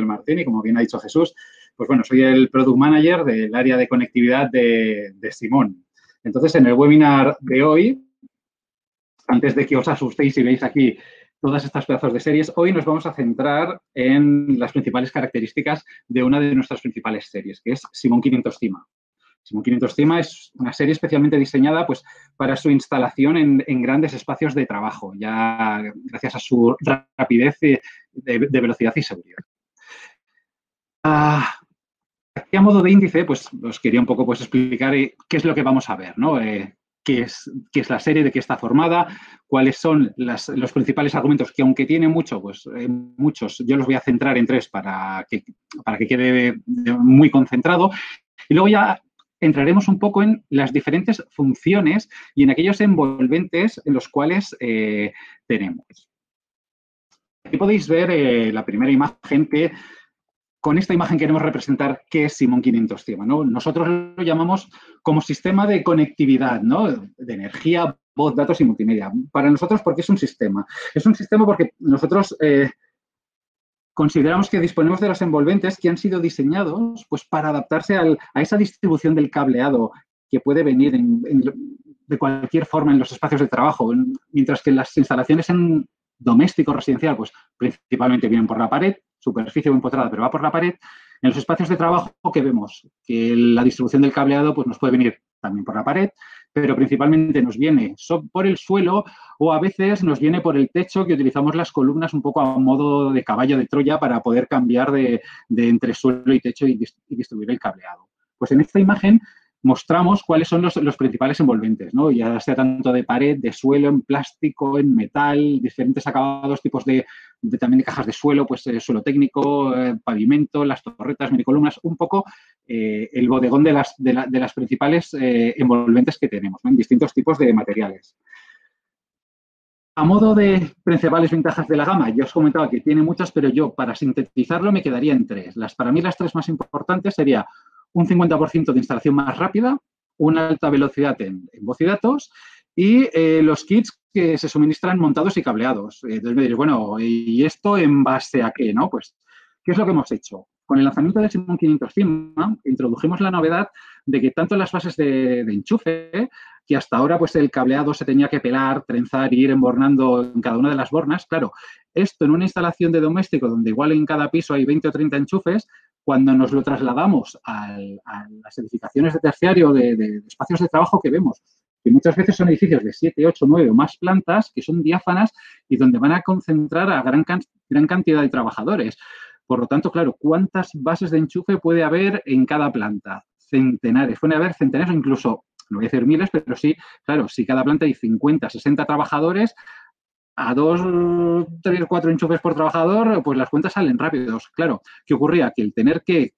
Martín y, como bien ha dicho Jesús, pues bueno, soy el Product Manager del área de conectividad de Simón. Entonces, en el webinar de hoy, antes de que os asustéis y veáis aquí todas estas pedazos de series, hoy nos vamos a centrar en las principales características de una de nuestras principales series, que es Simón 500 Cima. Simón 500 Cima es una serie especialmente diseñada pues, para su instalación en grandes espacios de trabajo, ya gracias a su rapidez de velocidad y seguridad. Aquí a modo de índice, pues os quería un poco pues, explicar qué es lo que vamos a ver, ¿no? Qué es la serie, de qué está formada, cuáles son los principales argumentos, que aunque tiene mucho, pues muchos, yo los voy a centrar en tres para que quede muy concentrado. Y luego ya entraremos un poco en las diferentes funciones y en aquellos envolventes en los cuales tenemos. Aquí podéis ver la primera imagen que... Con esta imagen queremos representar qué es Simón 500 Cima, ¿no? Nosotros lo llamamos como sistema de conectividad, ¿no? De energía, voz, datos y multimedia. Para nosotros, ¿por qué es un sistema? Es un sistema porque nosotros consideramos que disponemos de los envolventes que han sido diseñados pues, para adaptarse a esa distribución del cableado que puede venir de cualquier forma en los espacios de trabajo, mientras que las instalaciones en doméstico residencial, pues principalmente vienen por la pared, superficie o empotrada, pero va por la pared. En los espacios de trabajo que vemos que la distribución del cableado pues, nos puede venir también por la pared, pero principalmente nos viene por el suelo o a veces nos viene por el techo, que utilizamos las columnas un poco a modo de caballo de Troya para poder cambiar de entre suelo y techo y distribuir el cableado. Pues en esta imagen mostramos cuáles son los principales envolventes, ¿no? Ya sea tanto de pared, de suelo, en plástico, en metal, diferentes acabados, tipos también de cajas de suelo, pues suelo técnico, pavimento, las torretas, minicolumnas, un poco el bodegón de las principales envolventes que tenemos, ¿no? En distintos tipos de materiales. A modo de principales ventajas de la gama, yo os comentaba que tiene muchas, pero yo para sintetizarlo me quedaría en tres. Para mí las tres más importantes sería un 50% de instalación más rápida, una alta velocidad en voz y datos y los kits que se suministran montados y cableados. Entonces me diréis, bueno, ¿y esto en base a qué? ¿No? Pues, ¿qué es lo que hemos hecho? Con el lanzamiento del Simón 500 Cima introdujimos la novedad de que tanto las bases de enchufe, que hasta ahora pues el cableado se tenía que pelar, trenzar e ir embornando en cada una de las bornas, claro, esto en una instalación de doméstico donde igual en cada piso hay 20 o 30 enchufes, cuando nos lo trasladamos a las edificaciones de terciario de espacios de trabajo que vemos, que muchas veces son edificios de 7, 8, 9 o más plantas, que son diáfanas y donde van a concentrar a gran cantidad de trabajadores. Por lo tanto, claro, ¿cuántas bases de enchufe puede haber en cada planta? Centenares. Puede haber centenares o incluso, no voy a decir miles, pero sí, claro, si cada planta hay 50, 60 trabajadores, a 2, 3, 4 enchufes por trabajador, pues las cuentas salen rápidos. Claro, ¿qué ocurría? Que el tener que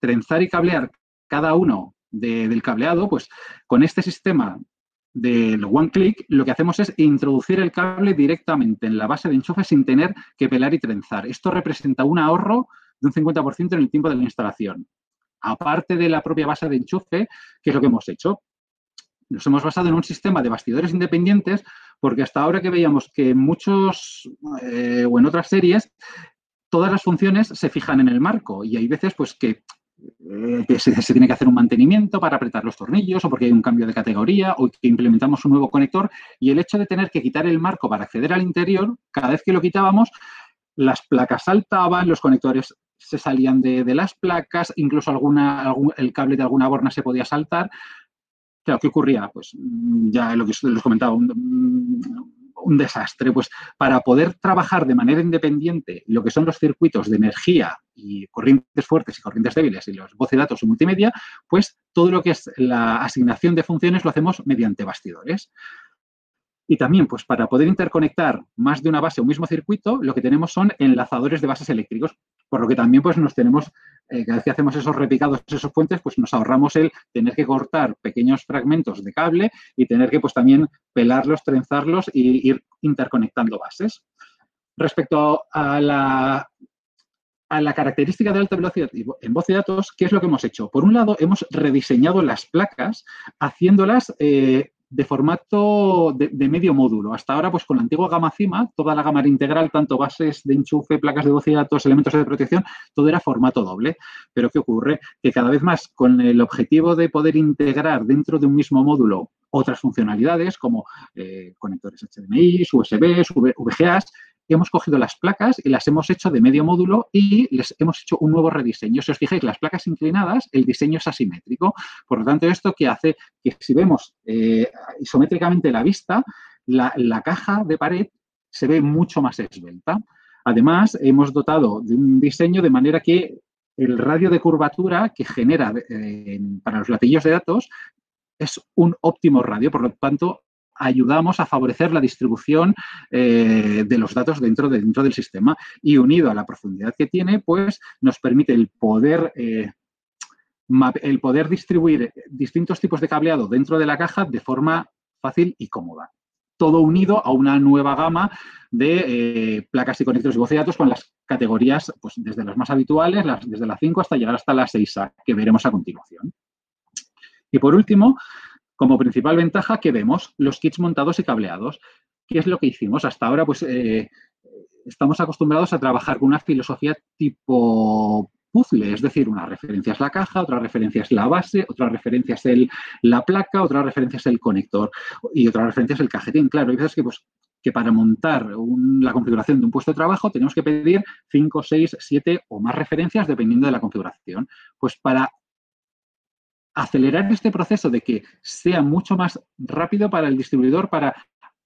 trenzar y cablear cada uno del cableado, pues con este sistema del one click, lo que hacemos es introducir el cable directamente en la base de enchufe sin tener que pelar y trenzar. Esto representa un ahorro de un 50% en el tiempo de la instalación. Aparte de la propia base de enchufe, ¿qué es lo que hemos hecho? Nos hemos basado en un sistema de bastidores independientes porque hasta ahora que veíamos que en muchos o en otras series todas las funciones se fijan en el marco y hay veces pues que se tiene que hacer un mantenimiento para apretar los tornillos o porque hay un cambio de categoría o que implementamos un nuevo conector y el hecho de tener que quitar el marco para acceder al interior, cada vez que lo quitábamos, las placas saltaban, los conectores se salían de las placas, incluso el cable de alguna borna se podía saltar. Claro, ¿qué ocurría? Pues ya lo que les comentaba, un desastre. Pues para poder trabajar de manera independiente lo que son los circuitos de energía y corrientes fuertes y corrientes débiles y los voz y datos y multimedia, pues todo lo que es la asignación de funciones lo hacemos mediante bastidores. Y también, pues para poder interconectar más de una base o un mismo circuito, lo que tenemos son enlazadores de bases eléctricos, por lo que también pues nos tenemos, cada vez que hacemos esos repicados, esos puentes, pues nos ahorramos el tener que cortar pequeños fragmentos de cable y tener que pues también pelarlos, trenzarlos y ir interconectando bases. Respecto a la característica de alta velocidad en voz y datos, ¿qué es lo que hemos hecho? Por un lado, hemos rediseñado las placas haciéndolas de formato de medio módulo. Hasta ahora, pues con la antigua gama CIMA, toda la gama era integral, tanto bases de enchufe, placas de voz y datos, elementos de protección, todo era formato doble. Pero ¿qué ocurre? Que cada vez más, con el objetivo de poder integrar dentro de un mismo módulo otras funcionalidades como conectores HDMI, USBs, VGAs, hemos cogido las placas y las hemos hecho de medio módulo y les hemos hecho un nuevo rediseño. Si os fijáis, las placas inclinadas, el diseño es asimétrico. Por lo tanto, esto que hace que si vemos isométricamente la vista, la caja de pared se ve mucho más esbelta. Además, hemos dotado de un diseño de manera que el radio de curvatura que genera para los latillos de datos es un óptimo radio. Por lo tanto, ayudamos a favorecer la distribución de los datos dentro del sistema y unido a la profundidad que tiene, pues nos permite el poder distribuir distintos tipos de cableado dentro de la caja de forma fácil y cómoda. Todo unido a una nueva gama de placas y conectores de voz y datos con las categorías, pues desde las más habituales, desde la 5 hasta llegar hasta la 6A, que veremos a continuación. Y por último, como principal ventaja, ¿qué vemos? Los kits montados y cableados. ¿Qué es lo que hicimos? Hasta ahora, pues, estamos acostumbrados a trabajar con una filosofía tipo puzzle, es decir, una referencia es la caja, otra referencia es la base, otra referencia es la placa, otra referencia es el conector y otra referencia es el cajetín. Claro, hay veces que para montar la configuración de un puesto de trabajo tenemos que pedir 5, 6, 7 o más referencias dependiendo de la configuración. Pues para acelerar este proceso de que sea mucho más rápido para el distribuidor, para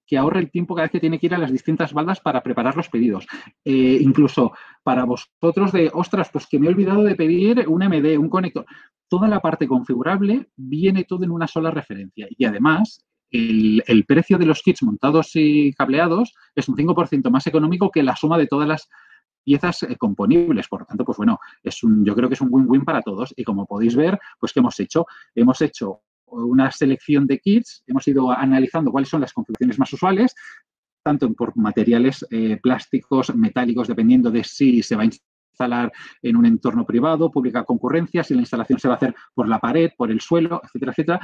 que ahorre el tiempo cada vez que tiene que ir a las distintas baldas para preparar los pedidos. Incluso para vosotros ostras, pues que me he olvidado de pedir un MD, un conector. Toda la parte configurable viene todo en una sola referencia. Y además, el precio de los kits montados y cableados es un 5% más económico que la suma de todas las piezas componibles. Por lo tanto, pues bueno, yo creo que es un win-win para todos. Y como podéis ver, pues ¿qué hemos hecho? Hemos hecho una selección de kits, hemos ido analizando cuáles son las configuraciones más usuales, tanto por materiales plásticos, metálicos, dependiendo de si se va a instalar en un entorno privado, pública concurrencia, si la instalación se va a hacer por la pared, por el suelo, etcétera, etcétera.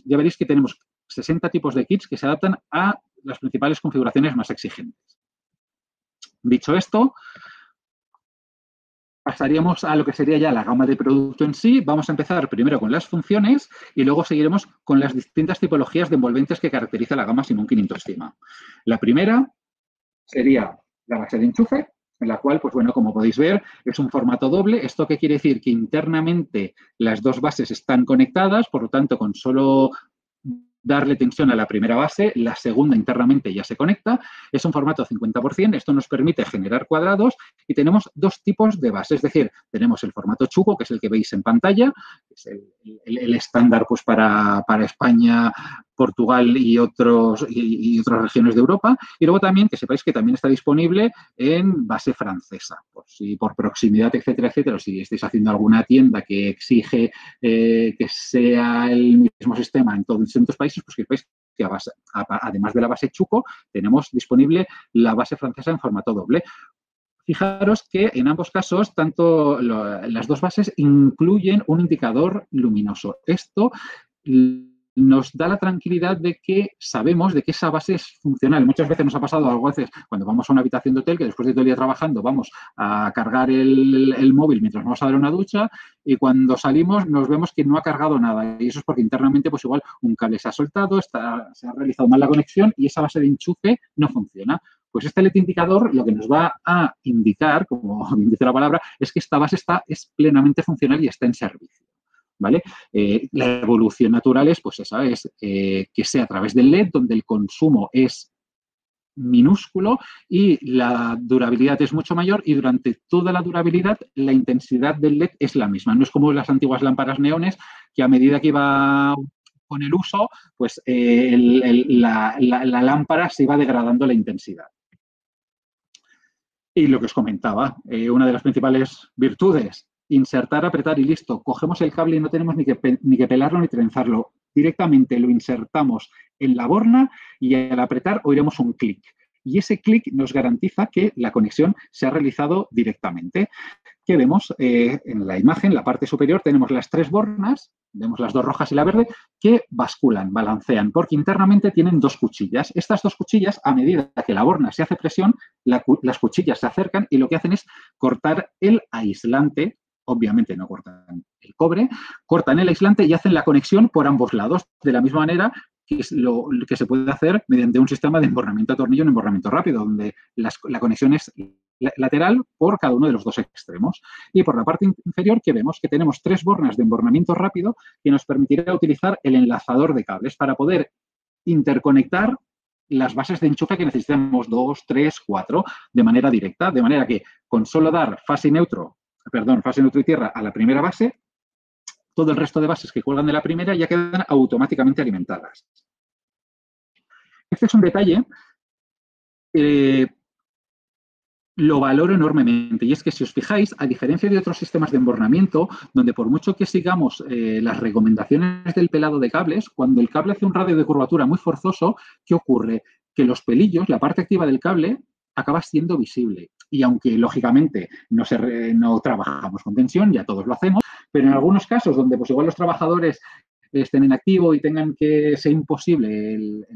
Ya veréis que tenemos 60 tipos de kits que se adaptan a las principales configuraciones más exigentes. Dicho esto, pasaríamos a lo que sería ya la gama de producto en sí. Vamos a empezar primero con las funciones y luego seguiremos con las distintas tipologías de envolventes que caracteriza la gama Simon 500 CIMA. La primera sería la base de enchufe, en la cual, pues bueno, como podéis ver, es un formato doble. ¿Esto qué quiere decir? Que internamente las dos bases están conectadas, por lo tanto, con solo darle tensión a la primera base, la segunda internamente ya se conecta. Es un formato 50%, esto nos permite generar cuadrados y tenemos dos tipos de base, es decir, tenemos el formato chuco, que es el que veis en pantalla, que es el estándar pues para España, Portugal y otras regiones de Europa. Y luego también, que sepáis que también está disponible en base francesa, por proximidad, etcétera, etcétera. O si estáis haciendo alguna tienda que exige que sea el mismo sistema en todos distintos países, pues que sepáis que además de la base chuco, tenemos disponible la base francesa en formato doble. Fijaros que en ambos casos, tanto las dos bases incluyen un indicador luminoso. Esto nos da la tranquilidad de que sabemos de que esa base es funcional. Muchas veces nos ha pasado, a veces, cuando vamos a una habitación de hotel, que después de todo el día trabajando vamos a cargar el móvil mientras vamos a dar una ducha y cuando salimos nos vemos que no ha cargado nada. Y eso es porque internamente, pues igual, un cable se ha soltado, se ha realizado mal la conexión y esa base de enchufe no funciona. Pues este LED indicador lo que nos va a indicar, como dice la palabra, es que esta base es plenamente funcional y está en servicio. ¿Vale? La evolución natural es, pues esa es que sea a través del LED, donde el consumo es minúsculo y la durabilidad es mucho mayor y durante toda la durabilidad la intensidad del LED es la misma. No es como las antiguas lámparas neones que a medida que iba con el uso, pues la lámpara se iba degradando la intensidad. Y lo que os comentaba, una de las principales virtudes, insertar, apretar y listo. Cogemos el cable y no tenemos ni que pelarlo ni trenzarlo. Directamente lo insertamos en la borna y al apretar oiremos un clic. Y ese clic nos garantiza que la conexión se ha realizado directamente. que vemos en la imagen, la parte superior, tenemos las 3 bornas, vemos las 2 rojas y la verde, que basculan, balancean, porque internamente tienen 2 cuchillas. Estas 2 cuchillas, a medida que la borna se hace presión, las cuchillas se acercan y lo que hacen es cortar el aislante. Obviamente no cortan el cobre, cortan el aislante y hacen la conexión por ambos lados, de la misma manera que es lo que se puede hacer mediante un sistema de embornamiento a tornillo, un embornamiento rápido, donde la conexión es lateral por cada uno de los 2 extremos. Y por la parte inferior, que vemos que tenemos 3 bornas de embornamiento rápido que nos permitirá utilizar el enlazador de cables para poder interconectar las bases de enchufe que necesitamos, 2, 3, 4, de manera directa, de manera que con solo dar fase neutro y tierra a la primera base, todo el resto de bases que cuelgan de la primera ya quedan automáticamente alimentadas. Este es un detalle lo valoro enormemente, y es que si os fijáis, a diferencia de otros sistemas de embornamiento, donde por mucho que sigamos las recomendaciones del pelado de cables, cuando el cable hace un radio de curvatura muy forzoso, ¿qué ocurre? Que los pelillos, la parte activa del cable, acaba siendo visible. Y aunque, lógicamente, no trabajamos con tensión, ya todos lo hacemos, pero en algunos casos donde pues igual los trabajadores estén en activo y tengan que ser imposible el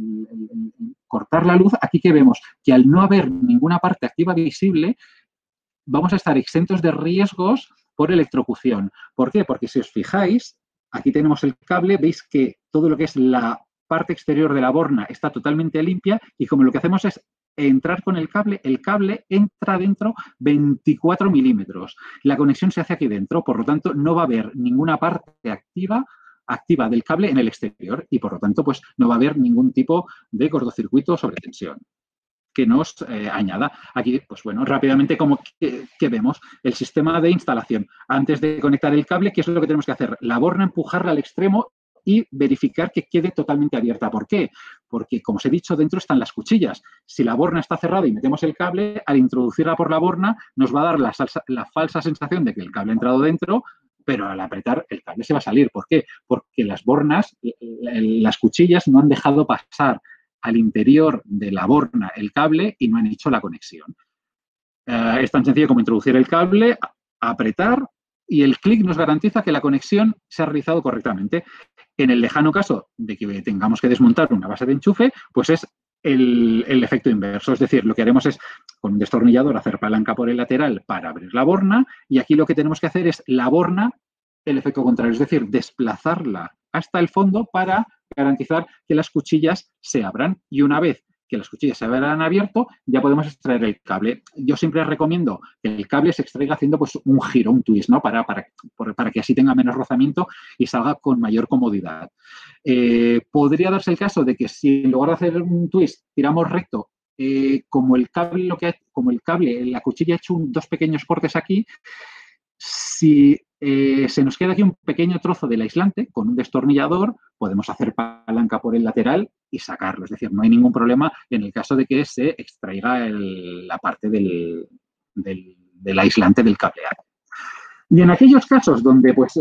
cortar la luz, aquí que vemos que al no haber ninguna parte activa visible, vamos a estar exentos de riesgos por electrocución. ¿Por qué? Porque si os fijáis, aquí tenemos el cable, veis que todo lo que es la parte exterior de la borna está totalmente limpia y como lo que hacemos es entrar con el cable entra dentro 24 milímetros. La conexión se hace aquí dentro, por lo tanto, no va a haber ninguna parte activa del cable en el exterior y, por lo tanto, pues no va a haber ningún tipo de cortocircuito sobre tensión que nos añada. Aquí, pues bueno, rápidamente como que vemos el sistema de instalación. Antes de conectar el cable, ¿qué es lo que tenemos que hacer? La borna empujarla al extremo y verificar que quede totalmente abierta. ¿Por qué? Porque, como os he dicho, dentro están las cuchillas. Si la borna está cerrada y metemos el cable, al introducirla por la borna nos va a dar la falsa sensación de que el cable ha entrado dentro, pero al apretar el cable se va a salir. ¿Por qué? Porque las bornas, las cuchillas no han dejado pasar al interior de la borna el cable y no han hecho la conexión. Es tan sencillo como introducir el cable, apretar y el clic nos garantiza que la conexión se ha realizado correctamente. En el lejano caso de que tengamos que desmontar una base de enchufe, pues es el efecto inverso. Es decir, lo que haremos es con un destornillador hacer palanca por el lateral para abrir la borna y aquí lo que tenemos que hacer es la borna, el efecto contrario, es decir, desplazarla hasta el fondo para garantizar que las cuchillas se abran y una vez que las cuchillas se habrán abierto, ya podemos extraer el cable. Yo siempre recomiendo que el cable se extraiga haciendo pues un giro, un twist, ¿no? Para que así tenga menos rozamiento y salga con mayor comodidad. Podría darse el caso de que si en lugar de hacer un twist tiramos recto, como el cable, la cuchilla ha hecho 2 pequeños cortes aquí, si se nos queda aquí un pequeño trozo del aislante, con un destornillador podemos hacer palanca por el lateral y sacarlo. Es decir, no hay ningún problema en el caso de que se extraiga la parte del aislante del cableado. Y en aquellos casos donde pues,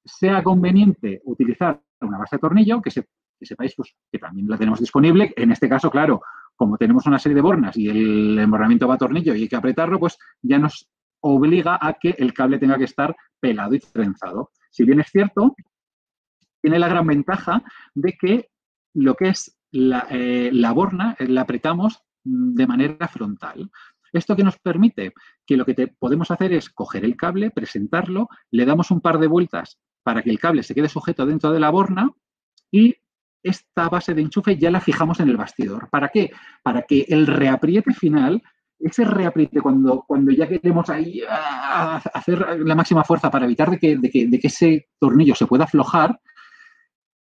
sea conveniente utilizar una base de tornillo, que sepáis pues, que también la tenemos disponible. En este caso, claro, como tenemos una serie de bornas y el embornamiento va a tornillo y hay que apretarlo, pues ya nos obliga a que el cable tenga que estar pelado y trenzado. Si bien es cierto, tiene la gran ventaja de que lo que es la borna la apretamos de manera frontal. ¿Esto qué nos permite? Que lo que podemos hacer es coger el cable, presentarlo, le damos un par de vueltas para que el cable se quede sujeto dentro de la borna y esta base de enchufe ya la fijamos en el bastidor. ¿Para qué? Para que el reapriete final, ese reapriete cuando ya queremos ahí hacer la máxima fuerza para evitar de que ese tornillo se pueda aflojar,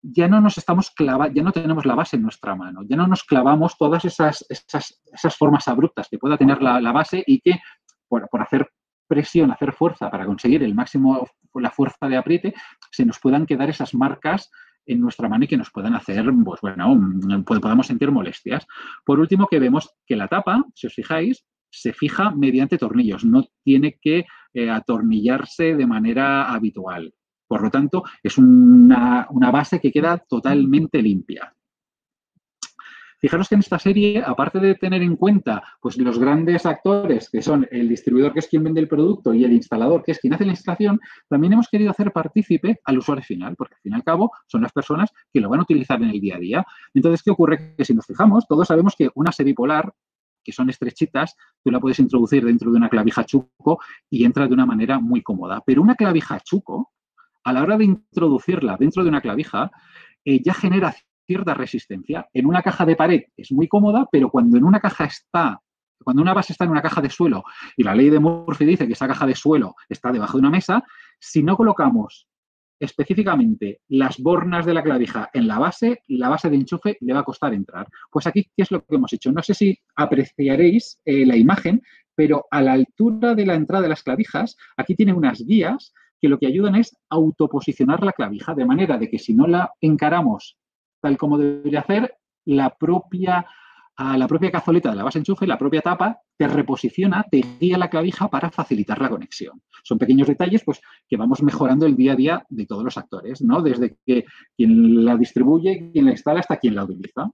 ya no nos estamos clavando, ya no tenemos la base en nuestra mano, ya no nos clavamos todas esas formas abruptas que pueda tener la base y que por hacer presión, hacer fuerza para conseguir el máximo, la fuerza de apriete, se nos puedan quedar esas marcas en nuestra mano y que nos puedan hacer, pues bueno, podamos sentir molestias. Por último, que vemos que la tapa, si os fijáis, se fija mediante tornillos, no tiene que atornillarse de manera habitual. Por lo tanto, es una base que queda totalmente limpia. Fijaros que en esta serie, aparte de tener en cuenta pues, los grandes actores, que son el distribuidor, que es quien vende el producto, y el instalador, que es quien hace la instalación, también hemos querido hacer partícipe al usuario final, porque al fin y al cabo son las personas que lo van a utilizar en el día a día. Entonces, ¿qué ocurre? Que si nos fijamos, todos sabemos que una serie polar, que son estrechitas, tú la puedes introducir dentro de una clavija Chuco y entra de una manera muy cómoda. Pero una clavija Chuco, a la hora de introducirla dentro de una clavija, ya genera cierta resistencia. En una caja de pared es muy cómoda, pero cuando en una caja está, cuando una base está en una caja de suelo y la ley de Murphy dice que esa caja de suelo está debajo de una mesa, si no colocamos específicamente las bornas de la clavija en la base de enchufe le va a costar entrar. Pues aquí, ¿qué es lo que hemos hecho? No sé si apreciaréis la imagen, pero a la altura de la entrada de las clavijas, aquí tiene unas guías que lo que ayudan es autoposicionar la clavija, de manera de que si no la encaramos tal como debería hacer, la propia cazoleta de la base enchufe, la propia tapa, te reposiciona, te guía la clavija para facilitar la conexión. Son pequeños detalles pues, que vamos mejorando el día a día de todos los actores, ¿no? Desde que quien la distribuye, quien la instala, hasta quien la utiliza.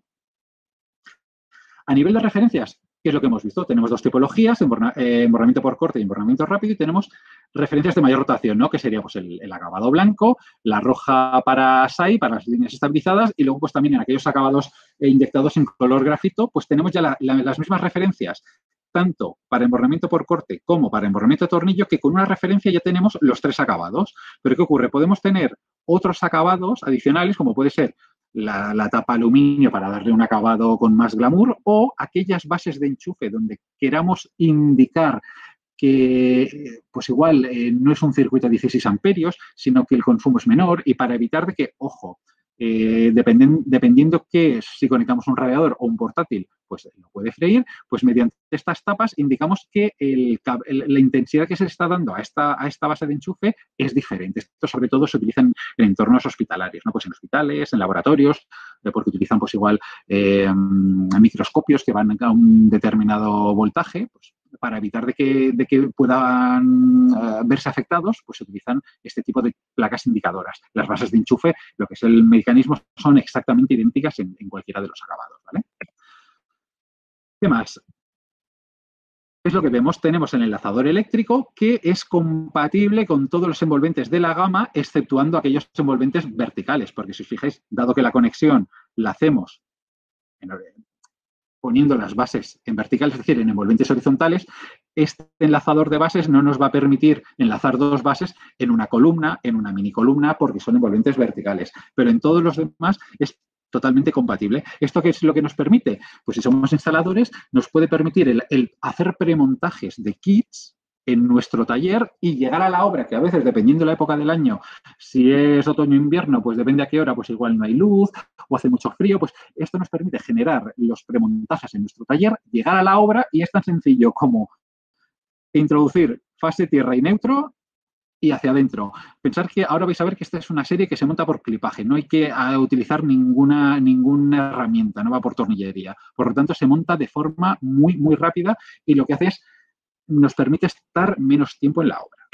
A nivel de referencias, ¿qué es lo que hemos visto? Tenemos dos tipologías, emborramiento por corte y emborramiento rápido, y tenemos referencias de mayor rotación, ¿no? Que sería pues, el acabado blanco, la roja para SAI, para las líneas estabilizadas, y luego pues también en aquellos acabados inyectados en color grafito, pues tenemos ya las mismas referencias, tanto para emborramiento por corte como para emborramiento de tornillo, que con una referencia ya tenemos los tres acabados. Pero ¿qué ocurre? Podemos tener otros acabados adicionales, como puede ser la tapa aluminio para darle un acabado con más glamour, o aquellas bases de enchufe donde queramos indicar que pues igual no es un circuito de 16 amperios, sino que el consumo es menor, y para evitar de que, ojo, dependiendo que si conectamos un radiador o un portátil, pues lo puede freír, pues mediante estas tapas indicamos que la intensidad que se está dando a esta base de enchufe es diferente. Esto sobre todo se utiliza en entornos hospitalarios, ¿no? Pues en hospitales, en laboratorios, porque utilizan pues igual microscopios que van a un determinado voltaje, pues para evitar de que puedan verse afectados, pues se utilizan este tipo de placas indicadoras. Las bases de enchufe, lo que es el mecanismo, son exactamente idénticas en cualquiera de los acabados, ¿vale? ¿Qué más? Es lo que vemos, tenemos el enlazador eléctrico que es compatible con todos los envolventes de la gama, exceptuando aquellos envolventes verticales, porque si os fijáis, dado que la conexión la hacemos poniendo las bases en vertical, es decir, en envolventes horizontales, este enlazador de bases no nos va a permitir enlazar dos bases en una columna, en una mini columna, porque son envolventes verticales. Pero en todos los demás es totalmente compatible. ¿Esto qué es lo que nos permite? Pues si somos instaladores, nos puede permitir el hacer premontajes de kits en nuestro taller y llegar a la obra, que a veces, dependiendo de la época del año, si es otoño o invierno, pues depende a qué hora, pues igual no hay luz o hace mucho frío, pues esto nos permite generar los premontajes en nuestro taller, llegar a la obra, y es tan sencillo como introducir fase tierra y neutro y hacia adentro. Pensar que ahora vais a ver que esta es una serie que se monta por clipaje, no hay que utilizar ninguna herramienta, no va por tornillería. Por lo tanto, se monta de forma muy, muy rápida, y lo que hace es nos permite estar menos tiempo en la obra.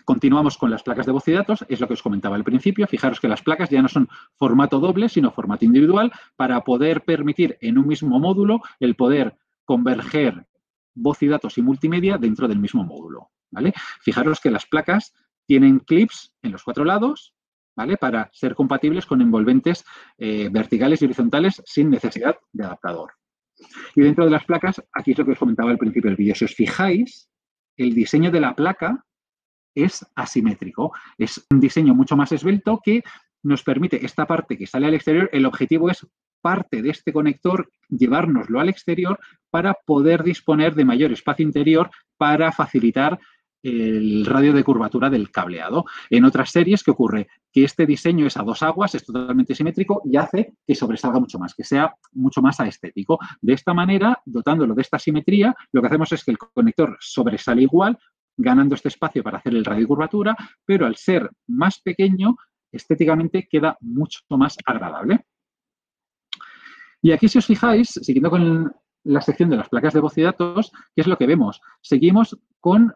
Continuamos con las placas de voz y datos, es lo que os comentaba al principio. Fijaros que las placas ya no son formato doble, sino formato individual, para poder permitir en un mismo módulo el poder converger voz y datos y multimedia dentro del mismo módulo, ¿vale? Fijaros que las placas tienen clips en los cuatro lados, ¿vale? Para ser compatibles con envolventes verticales y horizontales sin necesidad de adaptador. Y dentro de las placas, aquí es lo que os comentaba al principio del vídeo. Si os fijáis, el diseño de la placa es asimétrico. Es un diseño mucho más esbelto que nos permite esta parte que sale al exterior. El objetivo es parte de este conector, llevárnoslo al exterior para poder disponer de mayor espacio interior para facilitar el radio de curvatura del cableado. En otras series, ¿qué ocurre? Que este diseño es a dos aguas, es totalmente simétrico y hace que sobresalga mucho más, que sea mucho más aestético. De esta manera, dotándolo de esta simetría, lo que hacemos es que el conector sobresale igual, ganando este espacio para hacer el radio de curvatura, pero al ser más pequeño, estéticamente queda mucho más agradable. Y aquí, si os fijáis, siguiendo con la sección de las placas de voz y datos, ¿qué es lo que vemos? Seguimos con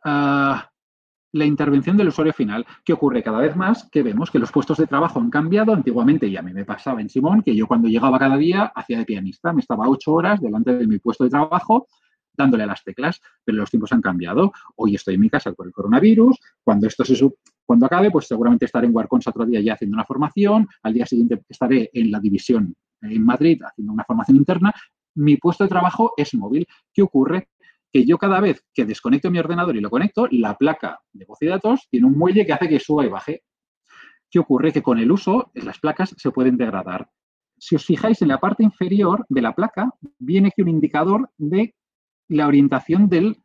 la intervención del usuario final. ¿Qué ocurre? Cada vez más que vemos que los puestos de trabajo han cambiado. Antiguamente, y a mí me pasaba en Simón, que yo cuando llegaba cada día hacía de pianista. Me estaba 8 horas delante de mi puesto de trabajo dándole a las teclas, pero los tiempos han cambiado. Hoy estoy en mi casa por el coronavirus. Cuando acabe, pues seguramente estaré en Warcons otro día ya haciendo una formación. Al día siguiente estaré en la división en Madrid haciendo una formación interna. Mi puesto de trabajo es móvil. ¿Qué ocurre? Que yo cada vez que desconecto mi ordenador y lo conecto, la placa de voz y datos tiene un muelle que hace que suba y baje. ¿Qué ocurre? Que con el uso las placas se pueden degradar. Si os fijáis en la parte inferior de la placa, viene aquí un indicador de la orientación del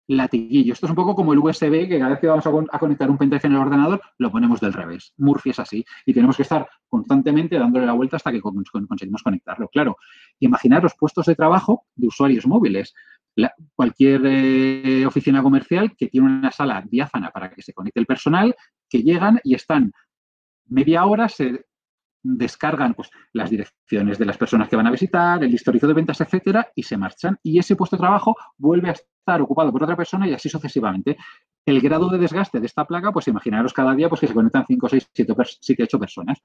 latiguillo. Esto es un poco como el USB, que cada vez que vamos a conectar un pendrive en el ordenador, lo ponemos del revés. Murphy es así. Y tenemos que estar constantemente dándole la vuelta hasta que conseguimos conectarlo. Claro, imaginar los puestos de trabajo de usuarios móviles. Cualquier oficina comercial que tiene una sala diáfana para que se conecte el personal, que llegan y están media hora, se descargan pues, las direcciones de las personas que van a visitar, el histórico de ventas, etcétera, y se marchan. Y ese puesto de trabajo vuelve a estar ocupado por otra persona y así sucesivamente. El grado de desgaste de esta placa, pues imaginaros cada día pues, que se conectan 5, 6, 7, 8 personas.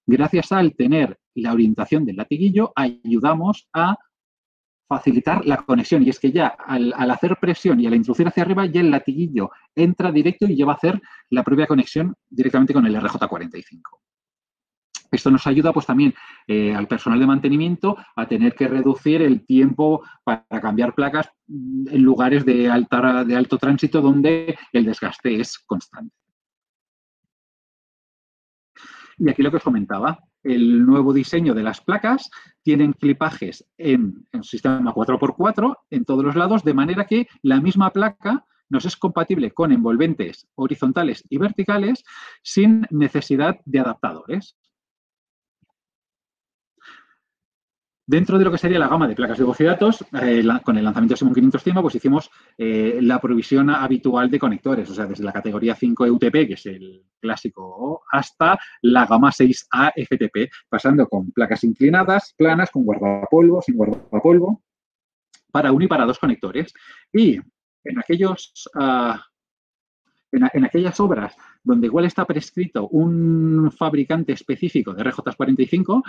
Gracias al tener la orientación del latiguillo, ayudamos a facilitar la conexión. Y es que ya al hacer presión y al introducir hacia arriba, ya el latiguillo entra directo y ya va a hacer la propia conexión directamente con el RJ45. Esto nos ayuda pues también al personal de mantenimiento a tener que reducir el tiempo para cambiar placas en lugares de alto tránsito donde el desgaste es constante. Y aquí lo que os comentaba, el nuevo diseño de las placas tienen clipajes en sistema 4x4 en todos los lados, de manera que la misma placa nos es compatible con envolventes horizontales y verticales sin necesidad de adaptadores. Dentro de lo que sería la gama de placas de voz y datos, con el lanzamiento de Simon 500 pues hicimos la provisión habitual de conectores, o sea, desde la categoría 5 UTP, que es el clásico, hasta la gama 6A FTP, pasando con placas inclinadas, planas, con guardapolvo, sin guardapolvo, para uno y para dos conectores. Y en aquellas obras donde igual está prescrito un fabricante específico de RJ45,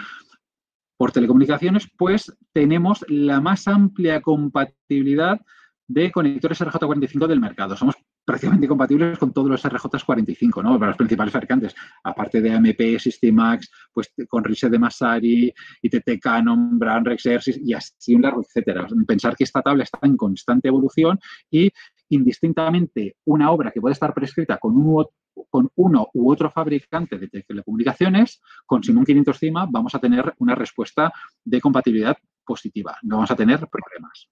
por telecomunicaciones, pues tenemos la más amplia compatibilidad de conectores RJ45 del mercado. Somos prácticamente compatibles con todos los RJ45, ¿no? Para los principales fabricantes, aparte de AMP, Systemax, pues con Reset de Masari, ITT Canon, Brand, Rexer, y así un largo, etcétera. Pensar que esta tabla está en constante evolución y indistintamente una obra que puede estar prescrita con uno u otro fabricante de telecomunicaciones, con Simon 500 CIMA vamos a tener una respuesta de compatibilidad positiva. No vamos a tener problemas.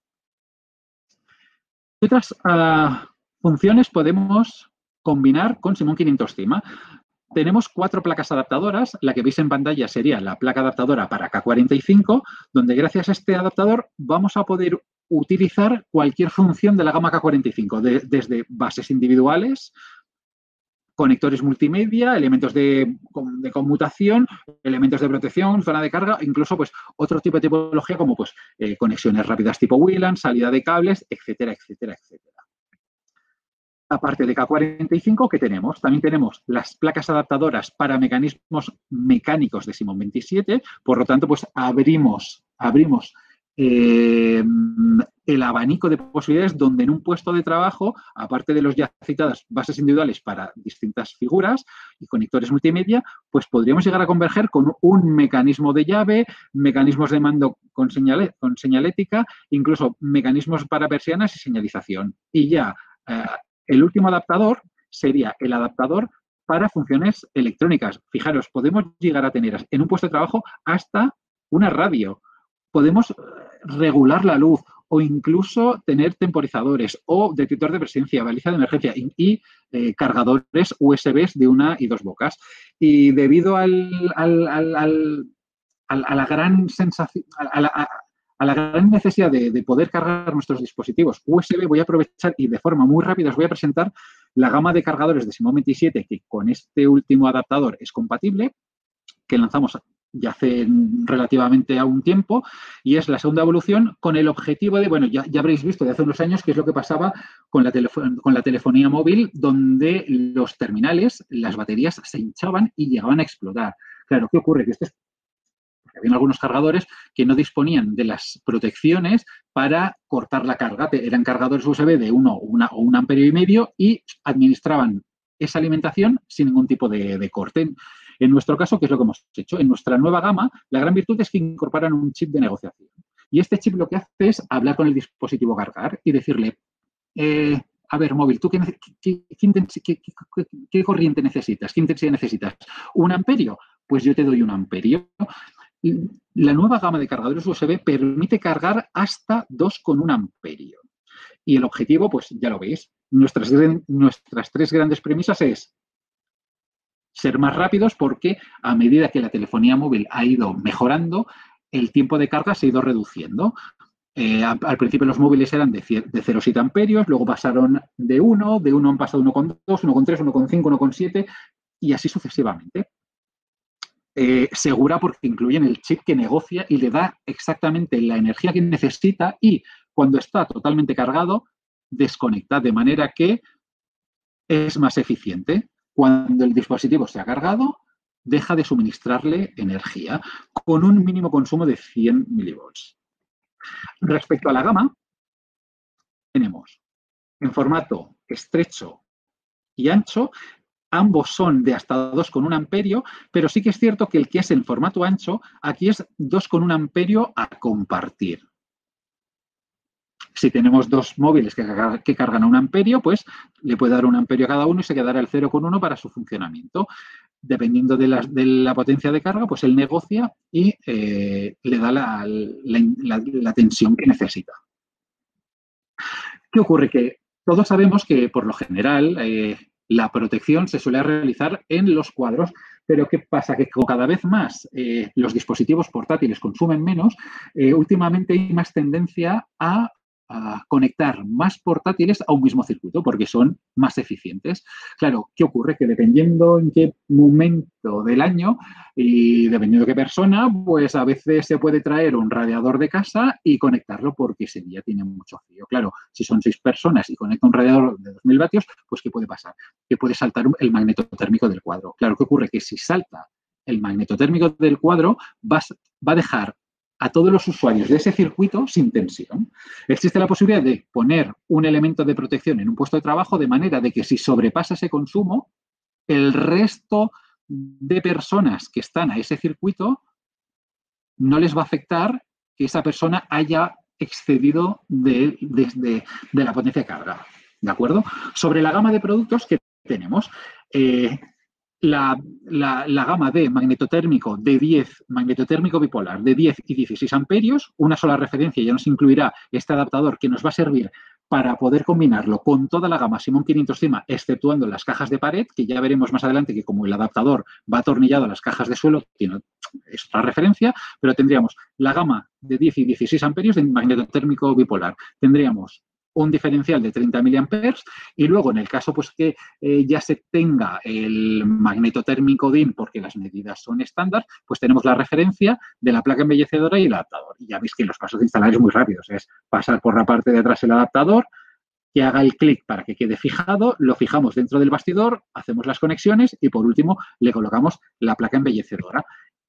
¿Qué otras funciones podemos combinar con Simon 500 CIMA? Tenemos 4 placas adaptadoras. La que veis en pantalla sería la placa adaptadora para K45, donde gracias a este adaptador vamos a poder utilizar cualquier función de la gama K45, desde bases individuales, conectores multimedia, elementos de conmutación, elementos de protección, zona de carga, incluso pues otro tipo de tipología como pues conexiones rápidas tipo WLAN, salida de cables, etcétera, etcétera, etcétera. Aparte de K45, ¿qué tenemos? También tenemos las placas adaptadoras para mecanismos mecánicos de Simon 27, por lo tanto, pues abrimos el abanico de posibilidades donde en un puesto de trabajo, aparte de los ya citadas bases individuales para distintas figuras y conectores multimedia, pues podríamos llegar a converger con un mecanismo de llave, mecanismos de mando con señalética, incluso mecanismos para persianas y señalización. Y ya el último adaptador sería el adaptador para funciones electrónicas. Fijaros, podemos llegar a tener en un puesto de trabajo hasta una radio. Podemos regular la luz o incluso tener temporizadores o detector de presencia, baliza de emergencia y cargadores USBs de 1 y 2 bocas. Y debido a la gran sensación, a la gran necesidad de poder cargar nuestros dispositivos USB, voy a aprovechar y de forma muy rápida os voy a presentar la gama de cargadores de Simon 27 que con este último adaptador es compatible, que lanzamos ya hace relativamente a un tiempo, y es la segunda evolución con el objetivo de, bueno, ya habréis visto de hace unos años qué es lo que pasaba con la telefonía móvil, donde los terminales, las baterías se hinchaban y llegaban a explotar. Claro, ¿qué ocurre? Que había algunos cargadores que no disponían de las protecciones para cortar la carga. Eran cargadores USB de 1 o 1 amperio y medio y administraban esa alimentación sin ningún tipo de corte. En nuestro caso, ¿qué es lo que hemos hecho? En nuestra nueva gama, la gran virtud es que incorporan un chip de negociación. Y este chip lo que hace es hablar con el dispositivo cargar y decirle, a ver, móvil, ¿tú qué corriente necesitas? ¿Qué intensidad necesitas? ¿1 amperio? Pues yo te doy 1 amperio. La nueva gama de cargadores USB permite cargar hasta 2,1 amperio. Y el objetivo, pues ya lo veis, nuestras 3 grandes premisas es ser más rápidos porque a medida que la telefonía móvil ha ido mejorando, el tiempo de carga se ha ido reduciendo. Al principio los móviles eran de 0,7 amperios, luego pasaron de 1 han pasado 1,2, 1,3, 1,5, 1,7 y así sucesivamente. Segura porque incluyen el chip que negocia y le da exactamente la energía que necesita y cuando está totalmente cargado, desconecta, de manera que es más eficiente. Cuando el dispositivo se ha cargado, deja de suministrarle energía con un mínimo consumo de 100 milivolts. Respecto a la gama, tenemos en formato estrecho y ancho. Ambos son de hasta 2,1 amperio, pero sí que es cierto que el que es en formato ancho, aquí es 2,1 amperio a compartir. Si tenemos 2 móviles que cargan a 1 amperio, pues le puede dar 1 amperio a cada uno y se quedará el 0,1 para su funcionamiento. Dependiendo de la potencia de carga, pues él negocia y le da la tensión que necesita. ¿Qué ocurre? Que todos sabemos que, por lo general, la protección se suele realizar en los cuadros, pero ¿qué pasa? Que cada vez más los dispositivos portátiles consumen menos, últimamente hay más tendencia a conectar más portátiles a un mismo circuito porque son más eficientes. Claro, ¿qué ocurre? Que dependiendo en qué momento del año y dependiendo de qué persona, pues a veces se puede traer un radiador de casa y conectarlo porque ese día tiene mucho frío. Claro, si son 6 personas y conecta un radiador de 2000 vatios, pues ¿qué puede pasar? Que puede saltar el magneto térmico del cuadro. Claro, ¿qué ocurre? Que si salta el magneto térmico del cuadro, va a dejar a todos los usuarios de ese circuito sin tensión. Existe la posibilidad de poner un elemento de protección en un puesto de trabajo de manera de que si sobrepasa ese consumo, el resto de personas que están a ese circuito no les va a afectar que esa persona haya excedido de la potencia de carga. ¿De acuerdo? Sobre la gama de productos que tenemos, la gama de magnetotérmico magnetotérmico bipolar de 10 y 16 amperios, una sola referencia ya nos incluirá este adaptador que nos va a servir para poder combinarlo con toda la gama Simon 500 CIMA, exceptuando las cajas de pared, que ya veremos más adelante que como el adaptador va atornillado a las cajas de suelo, es otra referencia, pero tendríamos la gama de 10 y 16 amperios de magnetotérmico bipolar. Tendríamos un diferencial de 30 miliamperes y luego en el caso pues que ya se tenga el magnetotérmico DIN porque las medidas son estándar, pues tenemos la referencia de la placa embellecedora y el adaptador. Y ya veis que los pasos de instalar es muy rápidos, es pasar por la parte de atrás el adaptador, que haga el clic para que quede fijado, lo fijamos dentro del bastidor, hacemos las conexiones y por último le colocamos la placa embellecedora.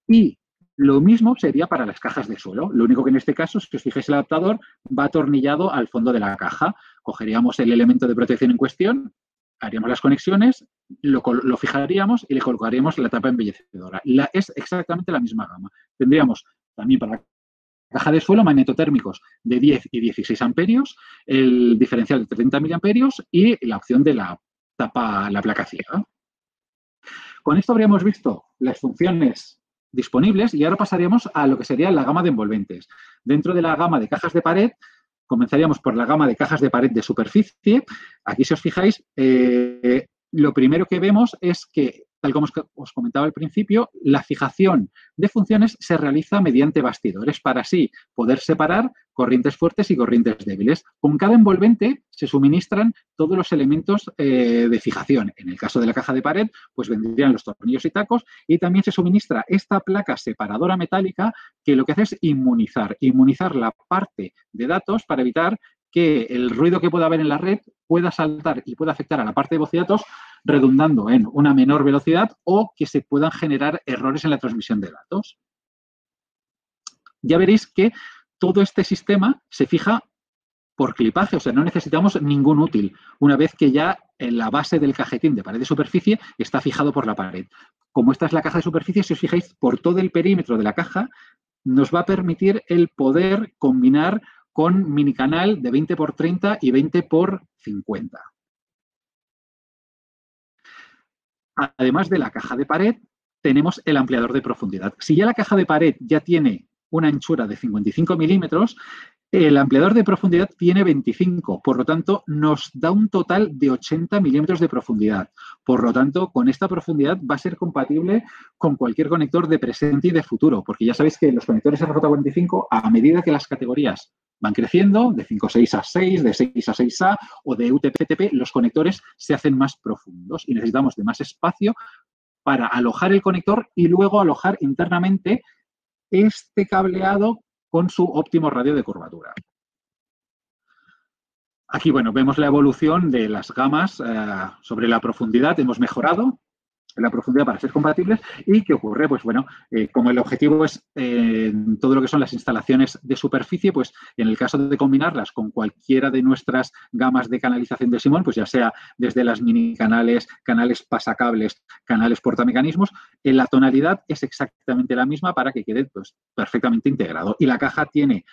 Y lo mismo sería para las cajas de suelo. Lo único que en este caso, si os fijáis, el adaptador va atornillado al fondo de la caja. Cogeríamos el elemento de protección en cuestión, haríamos las conexiones, lo fijaríamos y le colocaríamos la tapa embellecedora. Es exactamente la misma gama. Tendríamos también para la caja de suelo magnetotérmicos de 10 y 16 amperios, el diferencial de 30 miliamperios y la opción de la tapa, la placa ciega. Con esto habríamos visto las funciones disponibles y ahora pasaríamos a lo que sería la gama de envolventes. Dentro de la gama de cajas de pared, comenzaríamos por la gama de cajas de pared de superficie. Aquí, si os fijáis, lo primero que vemos es que, tal como os comentaba al principio, la fijación de funciones se realiza mediante bastidores para así poder separar corrientes fuertes y corrientes débiles. Con cada envolvente se suministran todos los elementos de fijación. En el caso de la caja de pared, pues vendrían los tornillos y tacos, y también se suministra esta placa separadora metálica que lo que hace es inmunizar la parte de datos para evitar que el ruido que pueda haber en la red pueda saltar y pueda afectar a la parte de voz y datos, redundando en una menor velocidad o que se puedan generar errores en la transmisión de datos. Ya veréis que todo este sistema se fija por clipaje, o sea, no necesitamos ningún útil, una vez que ya en la base del cajetín de pared de superficie está fijado por la pared. Como esta es la caja de superficie, si os fijáis, por todo el perímetro de la caja nos va a permitir el poder combinar con minicanal de 20 por 30 y 20 por 50. Además de la caja de pared, tenemos el ampliador de profundidad. Si ya la caja de pared ya tiene una anchura de 55 milímetros, el ampliador de profundidad tiene 25, por lo tanto, nos da un total de 80 milímetros de profundidad. Por lo tanto, con esta profundidad va a ser compatible con cualquier conector de presente y de futuro, porque ya sabéis que los conectores RJ45, a medida que las categorías van creciendo, de 5.6 a 6, de 6 a 6A o de UTP-TP, los conectores se hacen más profundos y necesitamos de más espacio para alojar el conector y luego alojar internamente este cableado con su óptimo radio de curvatura. Aquí, bueno, vemos la evolución de las gamas sobre la profundidad. Hemos mejorado la profundidad para ser compatibles. ¿Y qué ocurre? Pues bueno, como el objetivo es todo lo que son las instalaciones de superficie, pues en el caso de combinarlas con cualquiera de nuestras gamas de canalización de Simón, pues ya sea desde las mini canales, canales pasacables, canales portamecanismos, la tonalidad es exactamente la misma para que quede pues, perfectamente integrado. Y la caja tiene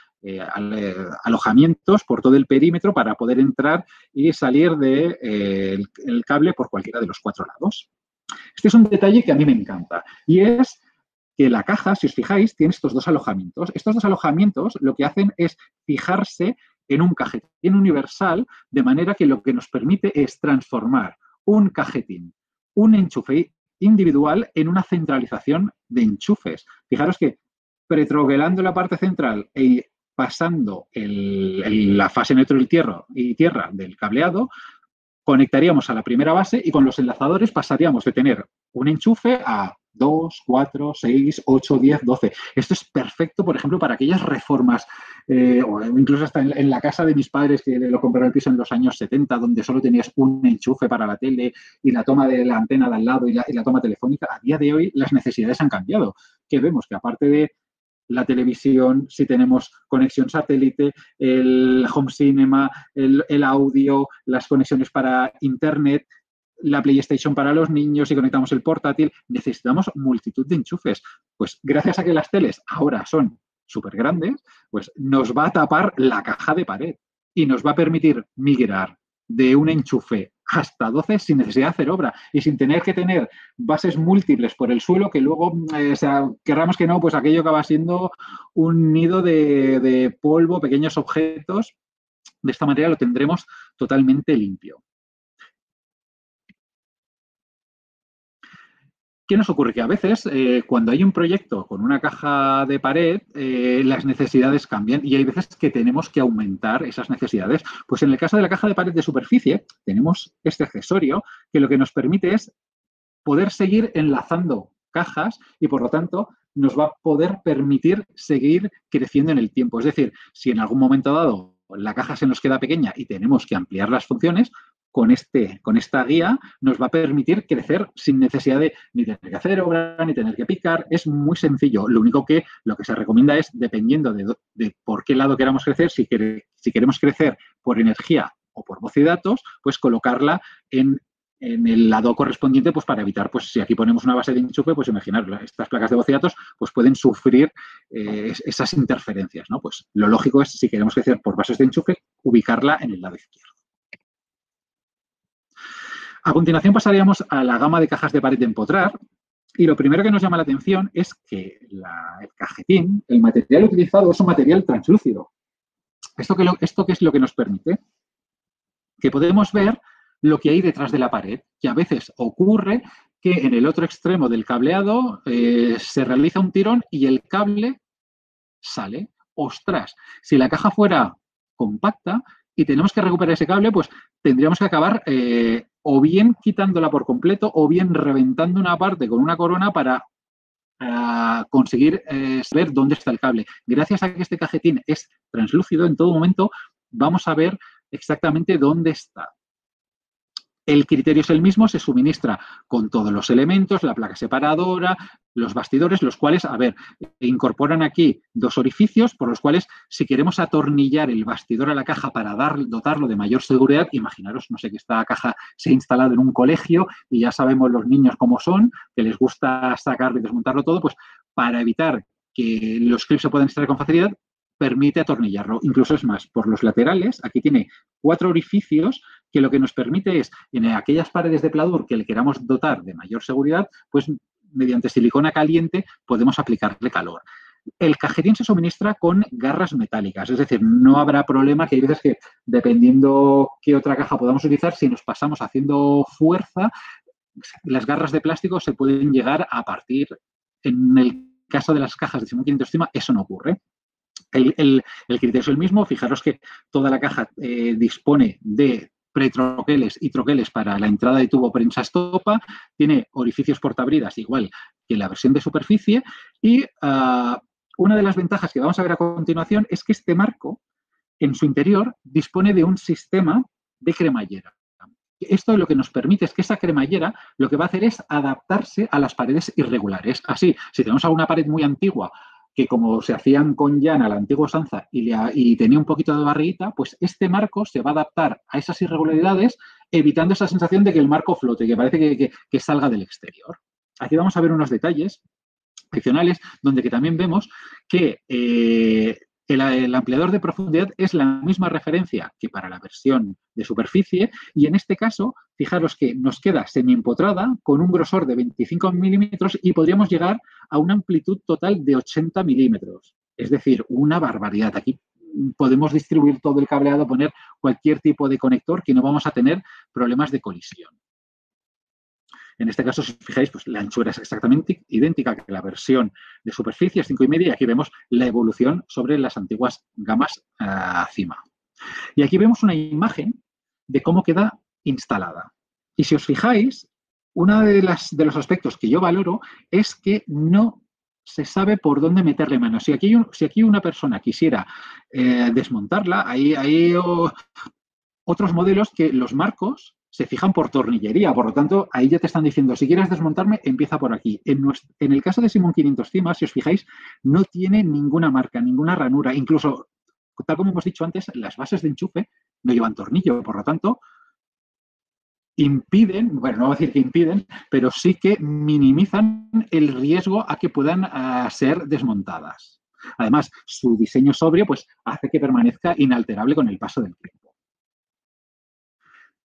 alojamientos por todo el perímetro para poder entrar y salir del cable por cualquiera de los 4 lados. Este es un detalle que a mí me encanta y es que la caja, si os fijáis, tiene estos dos alojamientos. Estos dos alojamientos lo que hacen es fijarse en un cajetín universal, de manera que lo que nos permite es transformar un cajetín, un enchufe individual en una centralización de enchufes. Fijaros que pretroquelando la parte central y pasando la fase neutro y tierra del cableado, conectaríamos a la primera base y con los enlazadores pasaríamos de tener un enchufe a 2, 4, 6, 8, 10, 12. Esto es perfecto, por ejemplo, para aquellas reformas, o incluso hasta en la casa de mis padres, que lo compraron el piso en los años 70, donde solo tenías un enchufe para la tele y la toma de la antena de al lado y la toma telefónica. A día de hoy las necesidades han cambiado. Que vemos que aparte de la televisión, si tenemos conexión satélite, el home cinema, el audio, las conexiones para internet, la PlayStation para los niños y conectamos el portátil, necesitamos multitud de enchufes. Pues gracias a que las teles ahora son súper grandes, pues nos va a tapar la caja de pared y nos va a permitir migrar de un enchufe hasta 12 sin necesidad de hacer obra y sin tener que tener bases múltiples por el suelo que luego, o sea, querramos que no, pues aquello acaba siendo un nido de polvo, pequeños objetos. De esta manera lo tendremos totalmente limpio. ¿Qué nos ocurre? Que a veces, cuando hay un proyecto con una caja de pared, las necesidades cambian y hay veces que tenemos que aumentar esas necesidades. Pues en el caso de la caja de pared de superficie, tenemos este accesorio que lo que nos permite es poder seguir enlazando cajas y, por lo tanto, nos va a poder permitir seguir creciendo en el tiempo. Es decir, si en algún momento dado la caja se nos queda pequeña y tenemos que ampliar las funciones, con esta guía nos va a permitir crecer sin necesidad de ni tener que hacer obra, ni tener que picar. Es muy sencillo. Lo único que lo que se recomienda es, dependiendo de por qué lado queramos crecer, si queremos crecer por energía o por voz y datos, pues colocarla en el lado correspondiente, pues para evitar, pues si aquí ponemos una base de enchufe, pues imaginar, estas placas de voz y datos pues pueden sufrir esas interferencias, ¿no? Pues lo lógico es, si queremos crecer por bases de enchufe, ubicarla en el lado izquierdo. A continuación pasaríamos a la gama de cajas de pared de empotrar y lo primero que nos llama la atención es que el cajetín, el material utilizado es un material translúcido. ¿Esto qué es lo que nos permite? Que podemos ver lo que hay detrás de la pared, que a veces ocurre que en el otro extremo del cableado se realiza un tirón y el cable sale. ¡Ostras! Si la caja fuera compacta, y tenemos que recuperar ese cable, pues tendríamos que acabar o bien quitándola por completo o bien reventando una parte con una corona para conseguir saber dónde está el cable. Gracias a que este cajetín es translúcido, en todo momento vamos a ver exactamente dónde está. El criterio es el mismo, se suministra con todos los elementos, la placa separadora, los bastidores, los cuales, a ver, incorporan aquí dos orificios por los cuales, si queremos atornillar el bastidor a la caja para dotarlo de mayor seguridad, imaginaros, no sé, que esta caja se ha instalado en un colegio y ya sabemos los niños cómo son, que les gusta sacarlo y desmontarlo todo, pues para evitar que los clips se puedan instalar con facilidad, permite atornillarlo. Incluso es más, por los laterales, aquí tiene 4 orificios que lo que nos permite es, en aquellas paredes de pladur que le queramos dotar de mayor seguridad, pues mediante silicona caliente podemos aplicarle calor. El cajetín se suministra con garras metálicas, es decir, no habrá problema, que hay veces que, dependiendo qué otra caja podamos utilizar, si nos pasamos haciendo fuerza, las garras de plástico se pueden llegar a partir. En el caso de las cajas de Simon 500 Cima, eso no ocurre. El criterio es el mismo. Fijaros que toda la caja dispone de pretroqueles y troqueles para la entrada de tubo prensa estopa, tiene orificios portabridas igual que la versión de superficie y una de las ventajas que vamos a ver a continuación es que este marco en su interior dispone de un sistema de cremallera. Esto lo que nos permite es que esa cremallera lo que va a hacer es adaptarse a las paredes irregulares. Así, si tenemos alguna pared muy antigua que como se hacían con llana a la antigua usanza y tenía un poquito de barriguita, pues este marco se va a adaptar a esas irregularidades, evitando esa sensación de que el marco flote, que parece que salga del exterior. Aquí vamos a ver unos detalles adicionales, donde que también vemos que el ampliador de profundidad es la misma referencia que para la versión de superficie y en este caso, fijaros que nos queda semi-empotrada con un grosor de 25 milímetros y podríamos llegar a una amplitud total de 80 milímetros. Es decir, una barbaridad. Aquí podemos distribuir todo el cableado, poner cualquier tipo de conector que no vamos a tener problemas de colisión. En este caso, si os fijáis, pues la anchura es exactamente idéntica que la versión de superficie, es 5,5, y aquí vemos la evolución sobre las antiguas gamas Cima. Y aquí vemos una imagen de cómo queda instalada. Y si os fijáis, uno de los aspectos que yo valoro es que no se sabe por dónde meterle mano. Si aquí una persona quisiera desmontarla, hay otros modelos que los marcos se fijan por tornillería, por lo tanto, ahí ya te están diciendo, si quieres desmontarme, empieza por aquí. En el caso de Simon 500 Cima, si os fijáis, no tiene ninguna marca, ninguna ranura, incluso, tal como hemos dicho antes, las bases de enchufe no llevan tornillo, por lo tanto, impiden, bueno, no voy a decir que impiden, pero sí que minimizan el riesgo a que puedan ser desmontadas. Además, su diseño sobrio pues, hace que permanezca inalterable con el paso del tiempo.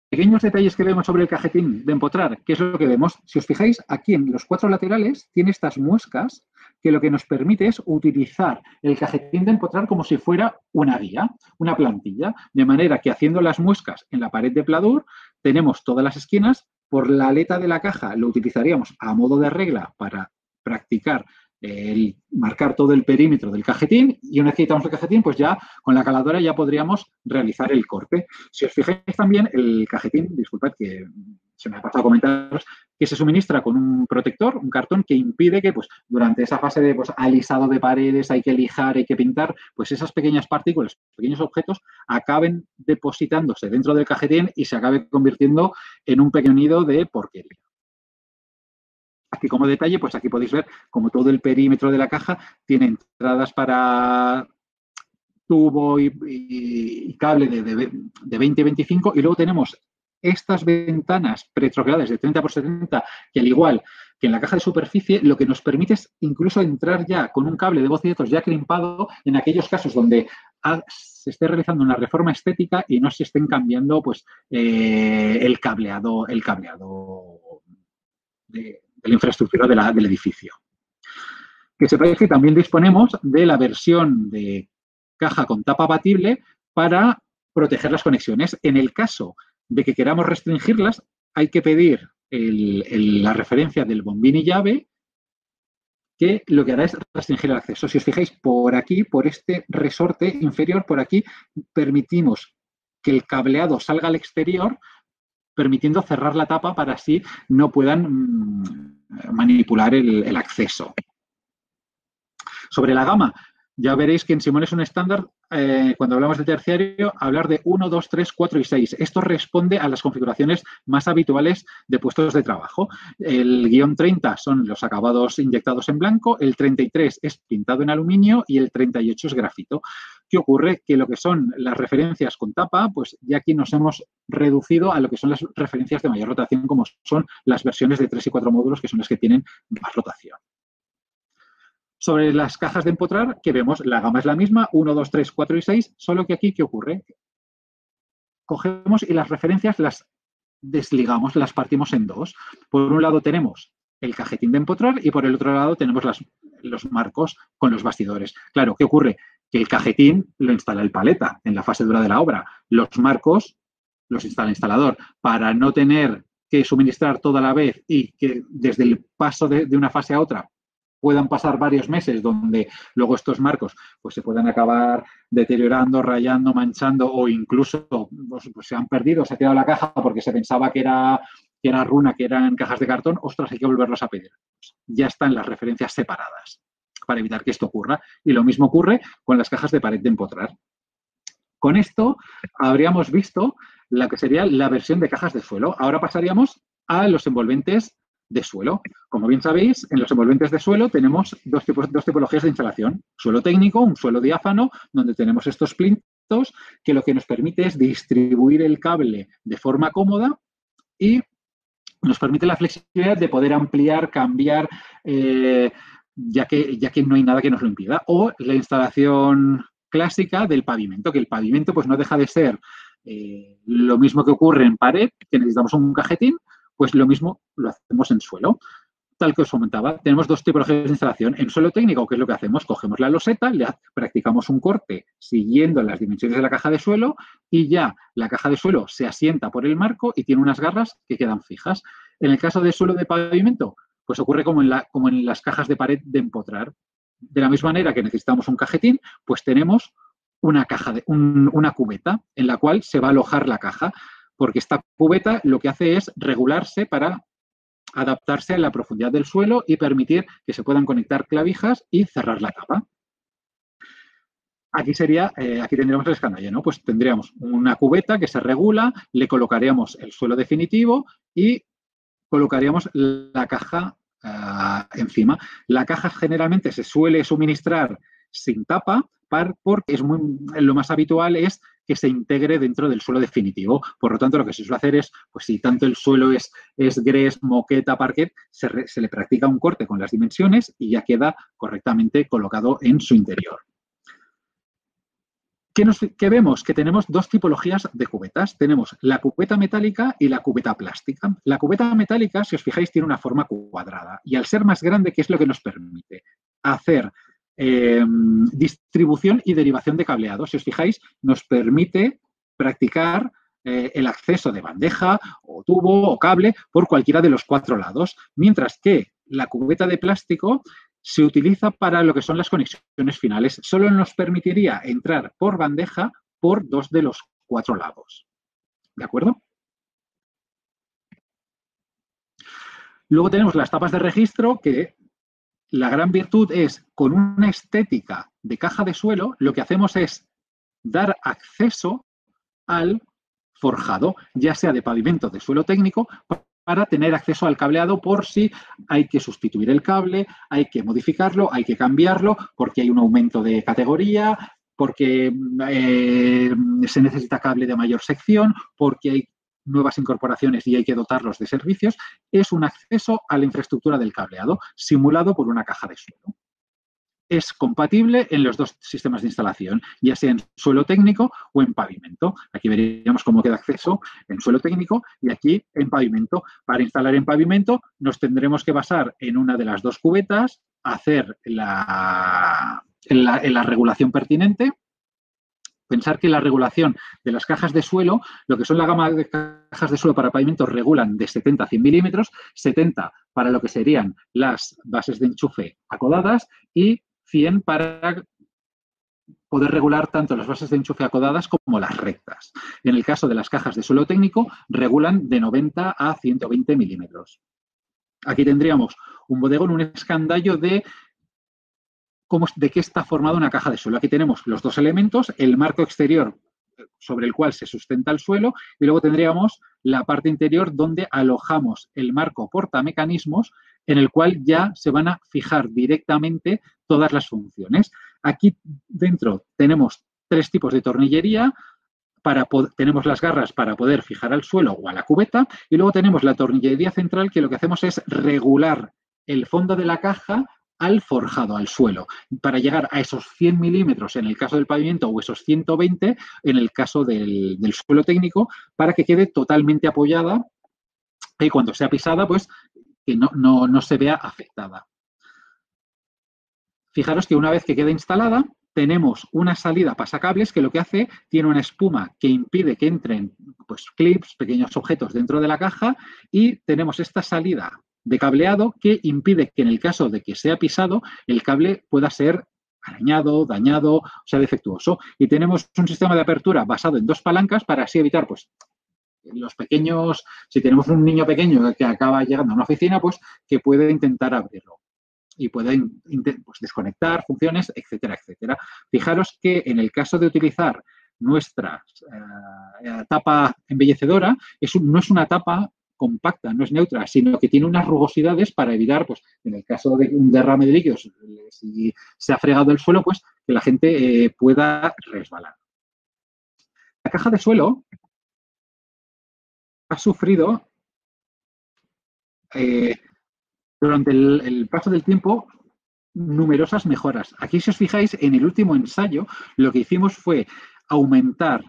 Pequeños detalles que vemos sobre el cajetín de empotrar, ¿qué es lo que vemos? Si os fijáis, aquí en los 4 laterales tiene estas muescas que lo que nos permite es utilizar el cajetín de empotrar como si fuera una guía, una plantilla, de manera que haciendo las muescas en la pared de pladur tenemos todas las esquinas, por la aleta de la caja lo utilizaríamos a modo de regla para practicar el marcar todo el perímetro del cajetín y una vez que quitamos el cajetín, pues ya con la caladora ya podríamos realizar el corte. Si os fijáis también, el cajetín, disculpad que se me ha pasado a comentaros, que se suministra con un protector, un cartón que impide que pues, durante esa fase de pues, alisado de paredes, hay que lijar, hay que pintar, pues esas pequeñas partículas, pequeños objetos, acaben depositándose dentro del cajetín y se acabe convirtiendo en un pequeño nido de porquería. Aquí como detalle, pues aquí podéis ver como todo el perímetro de la caja tiene entradas para tubo y cable de 20 y 25 y luego tenemos estas ventanas pretroqueladas de 30 por 70 que al igual que en la caja de superficie lo que nos permite es incluso entrar ya con un cable de bocilletos ya crimpado en aquellos casos donde se esté realizando una reforma estética y no se estén cambiando pues el cableado de la infraestructura del edificio. Que sepáis que también disponemos de la versión de caja con tapa abatible para proteger las conexiones. En el caso de que queramos restringirlas, hay que pedir la referencia del bombín y llave, que lo que hará es restringir el acceso. Si os fijáis, por aquí, por este resorte inferior, por aquí, permitimos que el cableado salga al exterior, permitiendo cerrar la tapa para así no puedan manipular el acceso. Sobre la gama, ya veréis que en Simón es un estándar, cuando hablamos de terciario, hablar de 1, 2, 3, 4 y 6. Esto responde a las configuraciones más habituales de puestos de trabajo. El guión 30 son los acabados inyectados en blanco, el 33 es pintado en aluminio y el 38 es grafito. ¿Qué ocurre? Que lo que son las referencias con tapa, pues ya aquí nos hemos reducido a lo que son las referencias de mayor rotación, como son las versiones de 3 y 4 módulos, que son las que tienen más rotación. Sobre las cajas de empotrar, que vemos, la gama es la misma, 1, 2, 3, 4 y 6, solo que aquí, ¿qué ocurre? Cogemos y las referencias las desligamos, las partimos en dos. Por un lado tenemos el cajetín de empotrar y por el otro lado tenemos los marcos con los bastidores. Claro, ¿qué ocurre? Que el cajetín lo instala el paleta en la fase dura de la obra. Los marcos los instala el instalador. Para no tener que suministrar toda la vez y que desde el paso de una fase a otra puedan pasar varios meses donde luego estos marcos pues se puedan acabar deteriorando, rayando, manchando o incluso pues se han perdido, se ha quedado la caja porque se pensaba que era runa, que eran cajas de cartón, ostras, hay que volverlos a pedir. Ya están las referencias separadas para evitar que esto ocurra. Y lo mismo ocurre con las cajas de pared de empotrar. Con esto habríamos visto la que sería la versión de cajas de suelo. Ahora pasaríamos a los envolventes de suelo. Como bien sabéis, en los envolventes de suelo tenemos dos tipologías de instalación. Suelo técnico, un suelo diáfano, donde tenemos estos plintos que lo que nos permite es distribuir el cable de forma cómoda y nos permite la flexibilidad de poder ampliar, cambiar, ya que no hay nada que nos lo impida. O la instalación clásica del pavimento, que el pavimento pues no deja de ser lo mismo que ocurre en pared, que necesitamos un cajetín, pues lo mismo lo hacemos en suelo. Tal que os comentaba, tenemos dos tipologías de instalación. En suelo técnico, ¿qué es lo que hacemos? Cogemos la loseta, le practicamos un corte siguiendo las dimensiones de la caja de suelo y ya la caja de suelo se asienta por el marco y tiene unas garras que quedan fijas. En el caso de suelo de pavimento, pues ocurre como en las cajas de pared de empotrar. De la misma manera que necesitamos un cajetín, pues tenemos una cubeta en la cual se va a alojar la caja, porque esta cubeta lo que hace es regularse para adaptarse a la profundidad del suelo y permitir que se puedan conectar clavijas y cerrar la tapa. Aquí tendríamos el escandallo, ¿no? Pues tendríamos una cubeta que se regula, le colocaríamos el suelo definitivo y colocaríamos la caja encima. La caja generalmente se suele suministrar sin tapa porque lo más habitual es que se integre dentro del suelo definitivo. Por lo tanto, lo que se suele hacer es, pues si tanto el suelo es grés, moqueta, parquet, se le practica un corte con las dimensiones y ya queda correctamente colocado en su interior. ¿Qué vemos? Que tenemos dos tipologías de cubetas. Tenemos la cubeta metálica y la cubeta plástica. La cubeta metálica, si os fijáis, tiene una forma cuadrada y al ser más grande, ¿qué es lo que nos permite? Hacer distribución y derivación de cableado. Si os fijáis, nos permite practicar el acceso de bandeja o tubo o cable por cualquiera de los cuatro lados, mientras que la cubeta de plástico se utiliza para lo que son las conexiones finales. Solo nos permitiría entrar por bandeja por dos de los cuatro lados. ¿De acuerdo? Luego tenemos las tapas de registro, que la gran virtud es, con una estética de caja de suelo, lo que hacemos es dar acceso al forjado, ya sea de pavimento de suelo técnico, para tener acceso al cableado por si hay que sustituir el cable, hay que modificarlo, hay que cambiarlo, porque hay un aumento de categoría, porque se necesita cable de mayor sección, porque hay nuevas incorporaciones y hay que dotarlos de servicios. Es un acceso a la infraestructura del cableado simulado por una caja de suelo. Es compatible en los dos sistemas de instalación, ya sea en suelo técnico o en pavimento. Aquí veríamos cómo queda acceso en suelo técnico y aquí en pavimento. Para instalar en pavimento nos tendremos que basar en una de las dos cubetas, hacer la regulación pertinente. Pensar que la regulación de las cajas de suelo, lo que son la gama de cajas de suelo para pavimento, regulan de 70 a 100 milímetros, 70 para lo que serían las bases de enchufe acodadas y 100 para poder regular tanto las bases de enchufe acodadas como las rectas. En el caso de las cajas de suelo técnico, regulan de 90 a 120 milímetros. Aquí tendríamos un bodegón, un escandallo de qué está formada una caja de suelo. Aquí tenemos los dos elementos, el marco exterior sobre el cual se sustenta el suelo y luego tendríamos la parte interior donde alojamos el marco portamecanismos en el cual ya se van a fijar directamente todas las funciones. Aquí dentro tenemos tres tipos de tornillería. Tenemos las garras para poder fijar al suelo o a la cubeta y luego tenemos la tornillería central que lo que hacemos es regular el fondo de la caja al forjado, al suelo, para llegar a esos 100 milímetros en el caso del pavimento o esos 120 en el caso del suelo técnico, para que quede totalmente apoyada y cuando sea pisada, pues que no se vea afectada. Fijaros que una vez que queda instalada, tenemos una salida pasacables que lo que hace, tiene una espuma que impide que entren pues, clips, pequeños objetos dentro de la caja y tenemos esta salida de cableado que impide que en el caso de que sea pisado, el cable pueda ser arañado, dañado, o sea, defectuoso. Y tenemos un sistema de apertura basado en dos palancas para así evitar, pues, los pequeños, si tenemos un niño pequeño que acaba llegando a una oficina, pues, que puede intentar abrirlo y pueden pues, desconectar funciones, etcétera, etcétera. Fijaros que en el caso de utilizar nuestra tapa embellecedora, no es una tapa compacta, no es neutra, sino que tiene unas rugosidades para evitar, pues, en el caso de un derrame de líquidos, si se ha fregado el suelo, pues que la gente pueda resbalar. La caja de suelo ha sufrido durante el paso del tiempo numerosas mejoras. Aquí, si os fijáis, en el último ensayo, lo que hicimos fue aumentar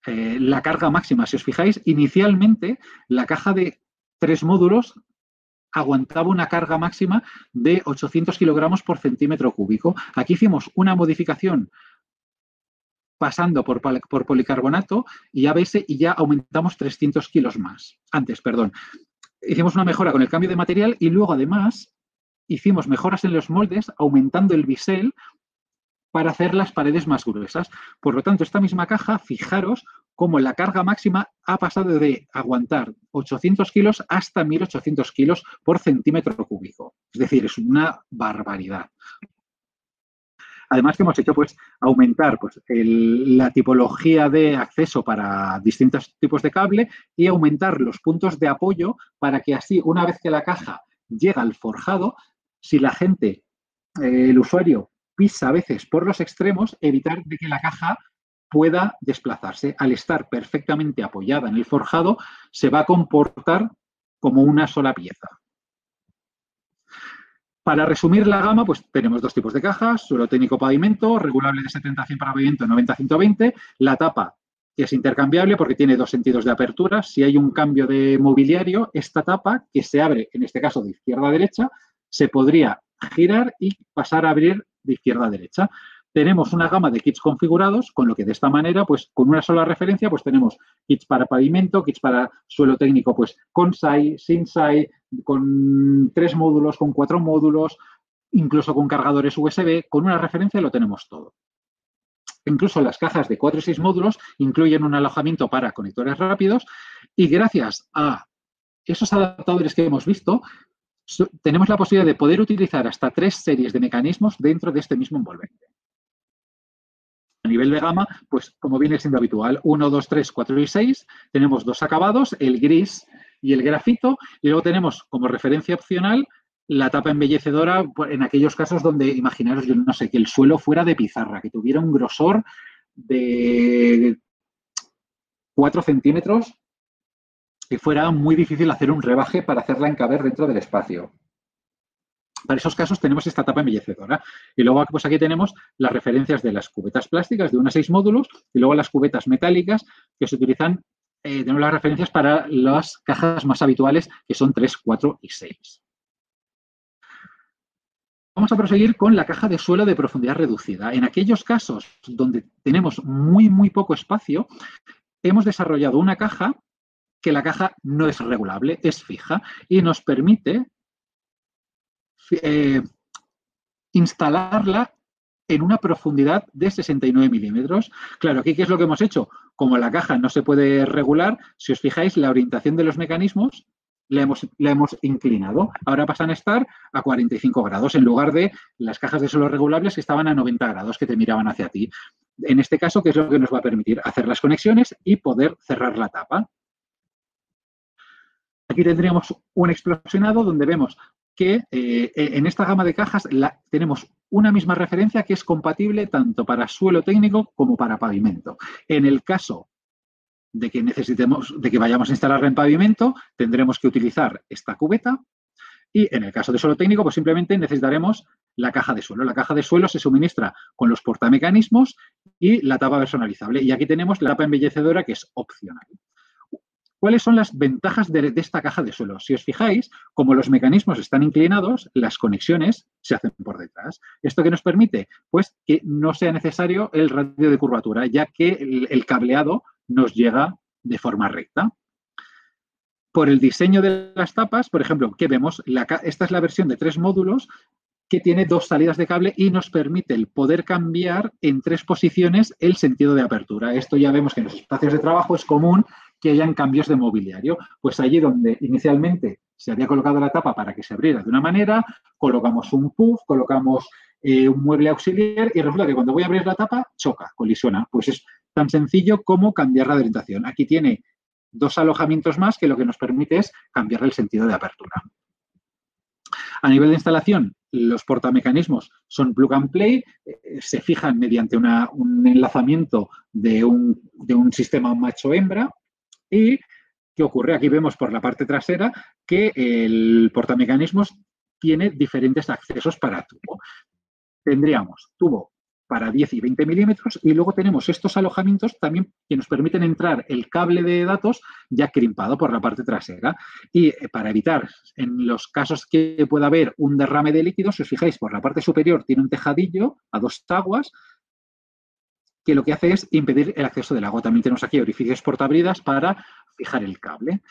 la carga máxima. Si os fijáis, inicialmente la caja de 3 módulos aguantaba una carga máxima de 800 kilogramos por centímetro cúbico. Aquí hicimos una modificación pasando por policarbonato y ABS y ya aumentamos 300 kilos más. Hicimos una mejora con el cambio de material y luego, además, hicimos mejoras en los moldes aumentando el bisel para hacer las paredes más gruesas. Por lo tanto, esta misma caja, fijaros cómo la carga máxima ha pasado de aguantar 800 kilos hasta 1.800 kilos por centímetro cúbico. Es decir, es una barbaridad. Además que hemos hecho pues aumentar pues, la tipología de acceso para distintos tipos de cable y aumentar los puntos de apoyo para que así, una vez que la caja llega al forjado, si la gente, el usuario, pisa a veces por los extremos, evitar de que la caja pueda desplazarse. Al estar perfectamente apoyada en el forjado, se va a comportar como una sola pieza. Para resumir la gama, pues tenemos dos tipos de cajas, suelo técnico pavimento, regulable de 70 a 100 para pavimento, 90 a 120, la tapa que es intercambiable porque tiene dos sentidos de apertura. Si hay un cambio de mobiliario, esta tapa que se abre, en este caso de izquierda a derecha, se podría girar y pasar a abrir de izquierda a derecha. Tenemos una gama de kits configurados, con lo que de esta manera, pues con una sola referencia, pues tenemos kits para pavimento, kits para suelo técnico, pues con SAI, sin SAI, con 3 módulos, con 4 módulos, incluso con cargadores USB. Con una referencia lo tenemos todo. Incluso las cajas de 4 y 6 módulos incluyen un alojamiento para conectores rápidos y gracias a esos adaptadores que hemos visto, tenemos la posibilidad de poder utilizar hasta 3 series de mecanismos dentro de este mismo envolvente. A nivel de gama, pues como viene siendo habitual, 1, 2, 3, 4 y 6, tenemos 2 acabados, el gris y el grafito, y luego tenemos como referencia opcional la tapa embellecedora en aquellos casos donde, imaginaros, yo no sé, que el suelo fuera de pizarra, que tuviera un grosor de 4 centímetros y fuera muy difícil hacer un rebaje para hacerla encaber dentro del espacio. Para esos casos tenemos esta tapa embellecedora. Y luego pues aquí tenemos las referencias de las cubetas plásticas de 1 a 6 módulos y luego las cubetas metálicas que se utilizan, tenemos las referencias para las cajas más habituales que son 3, 4 y 6. Vamos a proseguir con la caja de suelo de profundidad reducida. En aquellos casos donde tenemos muy, muy poco espacio, hemos desarrollado una caja que la caja no es regulable, es fija y nos permite instalarla en una profundidad de 69 milímetros. Claro, aquí, ¿qué es lo que hemos hecho? Como la caja no se puede regular, si os fijáis, la orientación de los mecanismos la hemos inclinado. Ahora pasan a estar a 45 grados en lugar de las cajas de suelo regulables que estaban a 90 grados, que te miraban hacia ti. En este caso, ¿qué es lo que nos va a permitir? Hacer las conexiones y poder cerrar la tapa. Aquí tendríamos un explosionado donde vemos que en esta gama de cajas tenemos una misma referencia que es compatible tanto para suelo técnico como para pavimento. En el caso de que vayamos a instalarla en pavimento, tendremos que utilizar esta cubeta y en el caso de suelo técnico, pues simplemente necesitaremos la caja de suelo. La caja de suelo se suministra con los portamecanismos y la tapa personalizable. Y aquí tenemos la tapa embellecedora que es opcional. ¿Cuáles son las ventajas de esta caja de suelo? Si os fijáis, como los mecanismos están inclinados, las conexiones se hacen por detrás. ¿Esto qué nos permite? Pues que no sea necesario el radio de curvatura, ya que el cableado nos llega de forma recta. Por el diseño de las tapas, por ejemplo, ¿qué vemos? Esta es la versión de 3 módulos que tiene 2 salidas de cable y nos permite el poder cambiar en 3 posiciones el sentido de apertura. Esto ya vemos que en los espacios de trabajo es común que hayan cambios de mobiliario. Pues allí donde inicialmente se había colocado la tapa para que se abriera de una manera, colocamos un puff, colocamos un mueble auxiliar y resulta que cuando voy a abrir la tapa choca, colisiona. Pues es tan sencillo como cambiar la orientación. Aquí tiene 2 alojamientos más que lo que nos permite es cambiar el sentido de apertura. A nivel de instalación, los portamecanismos son plug and play, se fijan mediante un enlazamiento de un sistema macho-hembra. ¿Y qué ocurre? Aquí vemos por la parte trasera que el portamecanismos tiene diferentes accesos para tubo. Tendríamos tubo para 10 y 20 milímetros y luego tenemos estos alojamientos también que nos permiten entrar el cable de datos ya crimpado por la parte trasera. Y para evitar en los casos que pueda haber un derrame de líquidos, si os fijáis, por la parte superior tiene un tejadillo a 2 aguas que lo que hace es impedir el acceso del agua. También tenemos aquí orificios portabridas para fijar el cable.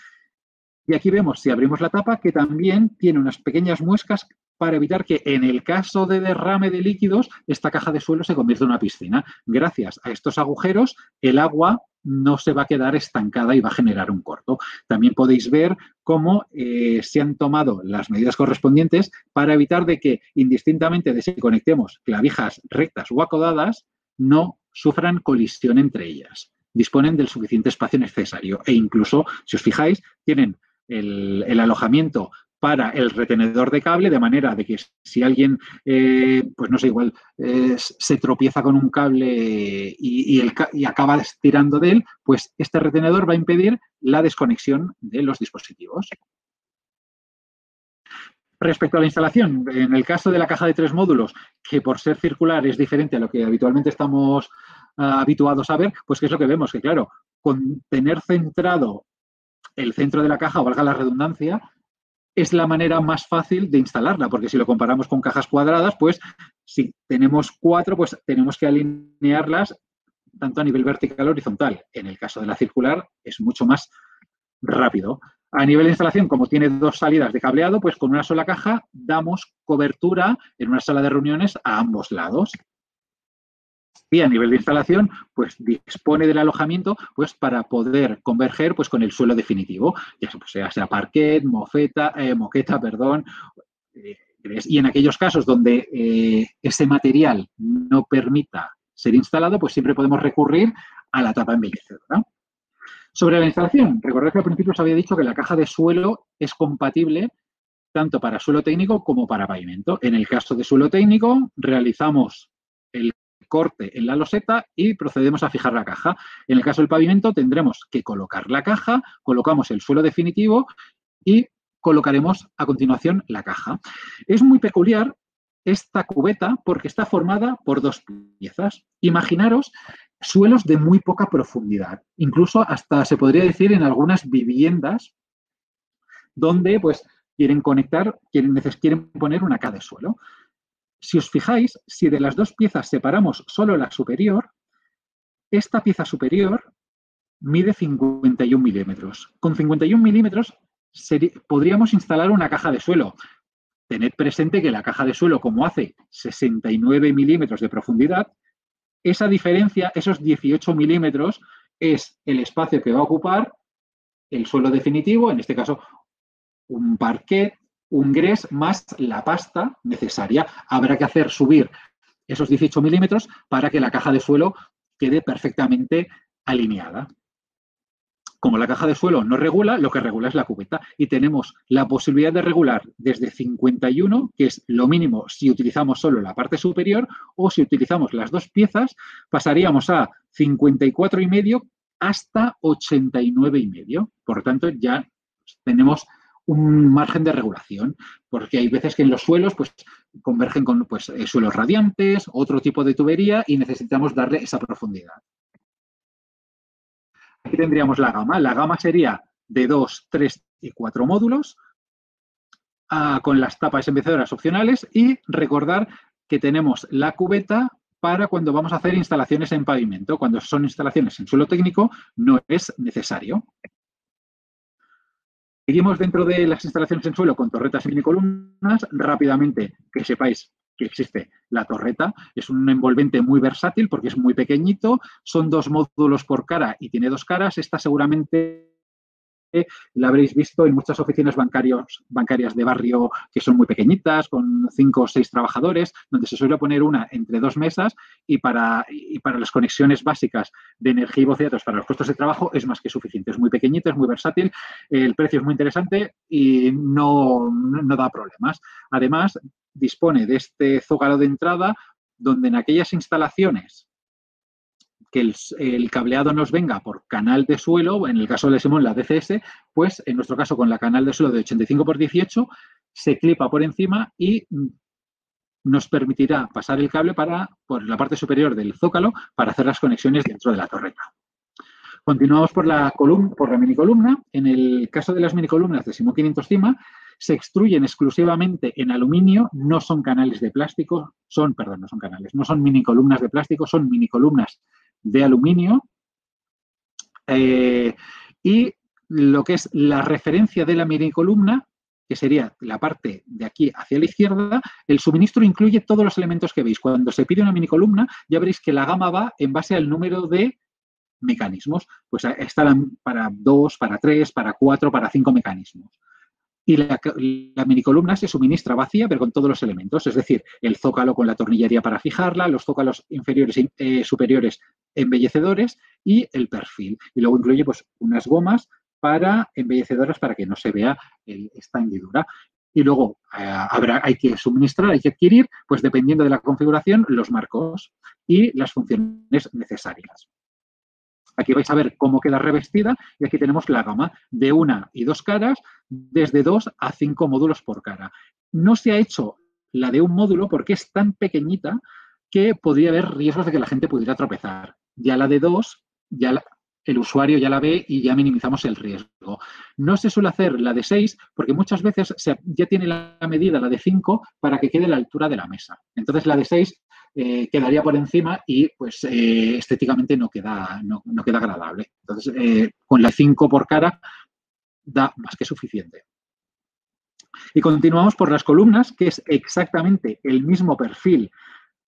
Y aquí vemos, si abrimos la tapa, que también tiene unas pequeñas muescas para evitar que en el caso de derrame de líquidos, esta caja de suelo se convierta en una piscina. Gracias a estos agujeros, el agua no se va a quedar estancada y va a generar un corto. También podéis ver cómo se han tomado las medidas correspondientes para evitar de que, indistintamente de si conectemos clavijas rectas o acodadas, no sufran colisión entre ellas. Disponen del suficiente espacio necesario e incluso, si os fijáis, tienen el alojamiento para el retenedor de cable, de manera de que si alguien, pues no sé, igual se tropieza con un cable y acaba tirando de él, pues este retenedor va a impedir la desconexión de los dispositivos. Respecto a la instalación, en el caso de la caja de 3 módulos, que por ser circular es diferente a lo que habitualmente estamos habituados a ver, pues ¿qué es lo que vemos? Que claro, con tener centrado el centro de la caja, o valga la redundancia, es la manera más fácil de instalarla, porque si lo comparamos con cajas cuadradas, pues si tenemos 4, pues tenemos que alinearlas tanto a nivel vertical o horizontal. En el caso de la circular es mucho más rápido. A nivel de instalación, como tiene 2 salidas de cableado, pues con una sola caja damos cobertura en una sala de reuniones a ambos lados. Y a nivel de instalación, pues dispone del alojamiento pues para poder converger pues con el suelo definitivo, ya sea parquet, moqueta, perdón. Y en aquellos casos donde ese material no permita ser instalado, pues siempre podemos recurrir a la tapa embellecedora. Sobre la instalación, recordad que al principio os había dicho que la caja de suelo es compatible tanto para suelo técnico como para pavimento. En el caso de suelo técnico, realizamos el corte en la loseta y procedemos a fijar la caja. En el caso del pavimento tendremos que colocar la caja, colocamos el suelo definitivo y colocaremos a continuación la caja. Es muy peculiar esta cubeta porque está formada por 2 piezas. Imaginaros suelos de muy poca profundidad, incluso hasta se podría decir en algunas viviendas donde pues quieren conectar, quieren poner una caja de suelo. Si os fijáis, si de las 2 piezas separamos solo la superior, esta pieza superior mide 51 milímetros. Con 51 milímetros podríamos instalar una caja de suelo. tened presente que la caja de suelo, como hace 69 milímetros de profundidad, esa diferencia, esos 18 milímetros, es el espacio que va a ocupar el suelo definitivo, en este caso un parquet, un grés más la pasta necesaria. Habrá que hacer subir esos 18 milímetros para que la caja de suelo quede perfectamente alineada. Como la caja de suelo no regula, lo que regula es la cubeta y tenemos la posibilidad de regular desde 51, que es lo mínimo si utilizamos solo la parte superior, o si utilizamos las dos piezas, pasaríamos a 54,5 hasta 89,5. Por lo tanto, ya tenemos un margen de regulación, porque hay veces que en los suelos pues, convergen con suelos radiantes, otro tipo de tubería y necesitamos darle esa profundidad. Aquí tendríamos la gama. La gama sería de 2, 3 y 4 módulos con las tapas embecedoras opcionales y recordar que tenemos la cubeta para cuando vamos a hacer instalaciones en pavimento. Cuando son instalaciones en suelo técnico no es necesario. Seguimos dentro de las instalaciones en suelo con torretas y minicolumnas. Rápidamente, que sepáis que existe la torreta. Es un envolvente muy versátil porque es muy pequeñito. Son 2 módulos por cara y tiene 2 caras. Esta seguramente la habréis visto en muchas oficinas bancarias de barrio que son muy pequeñitas, con 5 o 6 trabajadores, donde se suele poner una entre 2 mesas y para las conexiones básicas de energía y bocinatos para los puestos de trabajo es más que suficiente. Es muy pequeñito, es muy versátil, el precio es muy interesante y no da problemas. Además, dispone de este zócalo de entrada donde en aquellas instalaciones que el cableado nos venga por canal de suelo, en el caso de Simón la DCS, pues en nuestro caso con la canal de suelo de 85 por 18 se clipa por encima y nos permitirá pasar el cable por la parte superior del zócalo para hacer las conexiones dentro de la torreta. Continuamos por la minicolumna. En el caso de las minicolumnas de Simón 500 CIMA, se extruyen exclusivamente en aluminio, no son canales de plástico, no son minicolumnas de plástico, son minicolumnas de aluminio. Y lo que es la referencia de la minicolumna, que sería la parte de aquí hacia la izquierda, el suministro incluye todos los elementos que veis. Cuando se pide una minicolumna, ya veréis que la gama va en base al número de mecanismos. Pues estarán para 2, para 3, para 4, para 5 mecanismos. Y la minicolumna se suministra vacía, pero con todos los elementos, es decir, el zócalo con la tornillería para fijarla, los zócalos inferiores y superiores embellecedores y el perfil. Y luego incluye pues, unas gomas para embellecedoras para que no se vea esta hendidura. Y luego hay que suministrar, hay que adquirir, pues dependiendo de la configuración, los marcos y las funciones necesarias. Aquí vais a ver cómo queda revestida y aquí tenemos la gama de 1 y 2 caras, desde 2 a 5 módulos por cara. No se ha hecho la de un módulo porque es tan pequeñita que podría haber riesgos de que la gente pudiera tropezar. Ya la de 2, el usuario ya la ve y ya minimizamos el riesgo. No se suele hacer la de 6 porque muchas veces ya tiene la medida, la de 5, para que quede a la altura de la mesa. Entonces la de 6 quedaría por encima y pues estéticamente no queda agradable. Entonces, con la 5 por cara da más que suficiente. Y continuamos por las columnas, que es exactamente el mismo perfil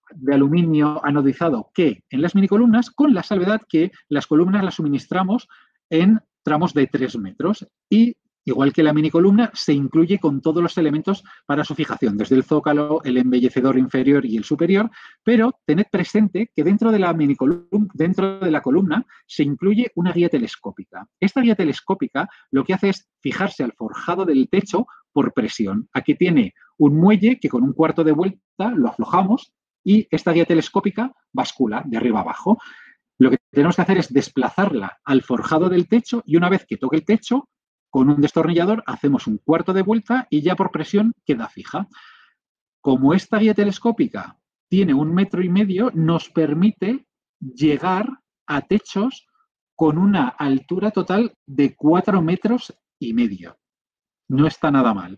de aluminio anodizado que en las minicolumnas, con la salvedad que las columnas las suministramos en tramos de 3 metros y igual que la minicolumna, se incluye con todos los elementos para su fijación, desde el zócalo, el embellecedor inferior y el superior, pero tened presente que dentro de la columna se incluye una guía telescópica. Esta guía telescópica lo que hace es fijarse al forjado del techo por presión. Aquí tiene un muelle que con un cuarto de vuelta lo aflojamos y esta guía telescópica bascula de arriba a abajo. Lo que tenemos que hacer es desplazarla al forjado del techo y una vez que toque el techo, con un destornillador hacemos un cuarto de vuelta y ya por presión queda fija. Como esta guía telescópica tiene 1,5 metros, nos permite llegar a techos con una altura total de 4,5 metros. No está nada mal.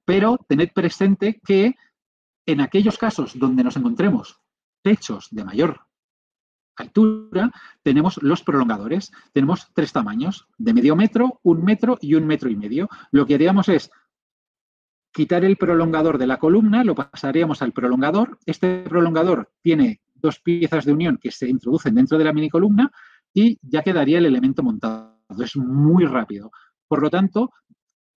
Pero tened presente que en aquellos casos donde nos encontremos techos de mayor altura, tenemos los prolongadores. Tenemos 3 tamaños, de medio metro, 1 metro y 1,5 metros. Lo que haríamos es quitar el prolongador de la columna, lo pasaríamos al prolongador. Este prolongador tiene dos piezas de unión que se introducen dentro de la mini columna y ya quedaría el elemento montado. Es muy rápido. Por lo tanto,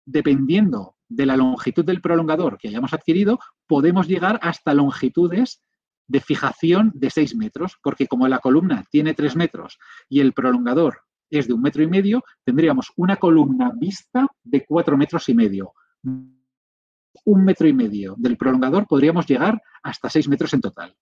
dependiendo de la longitud del prolongador que hayamos adquirido, podemos llegar hasta longitudes de fijación de 6 metros, porque como la columna tiene 3 metros y el prolongador es de 1,5 metros, tendríamos una columna vista de 4,5 metros. 1,5 metros del prolongador podríamos llegar hasta 6 metros en total.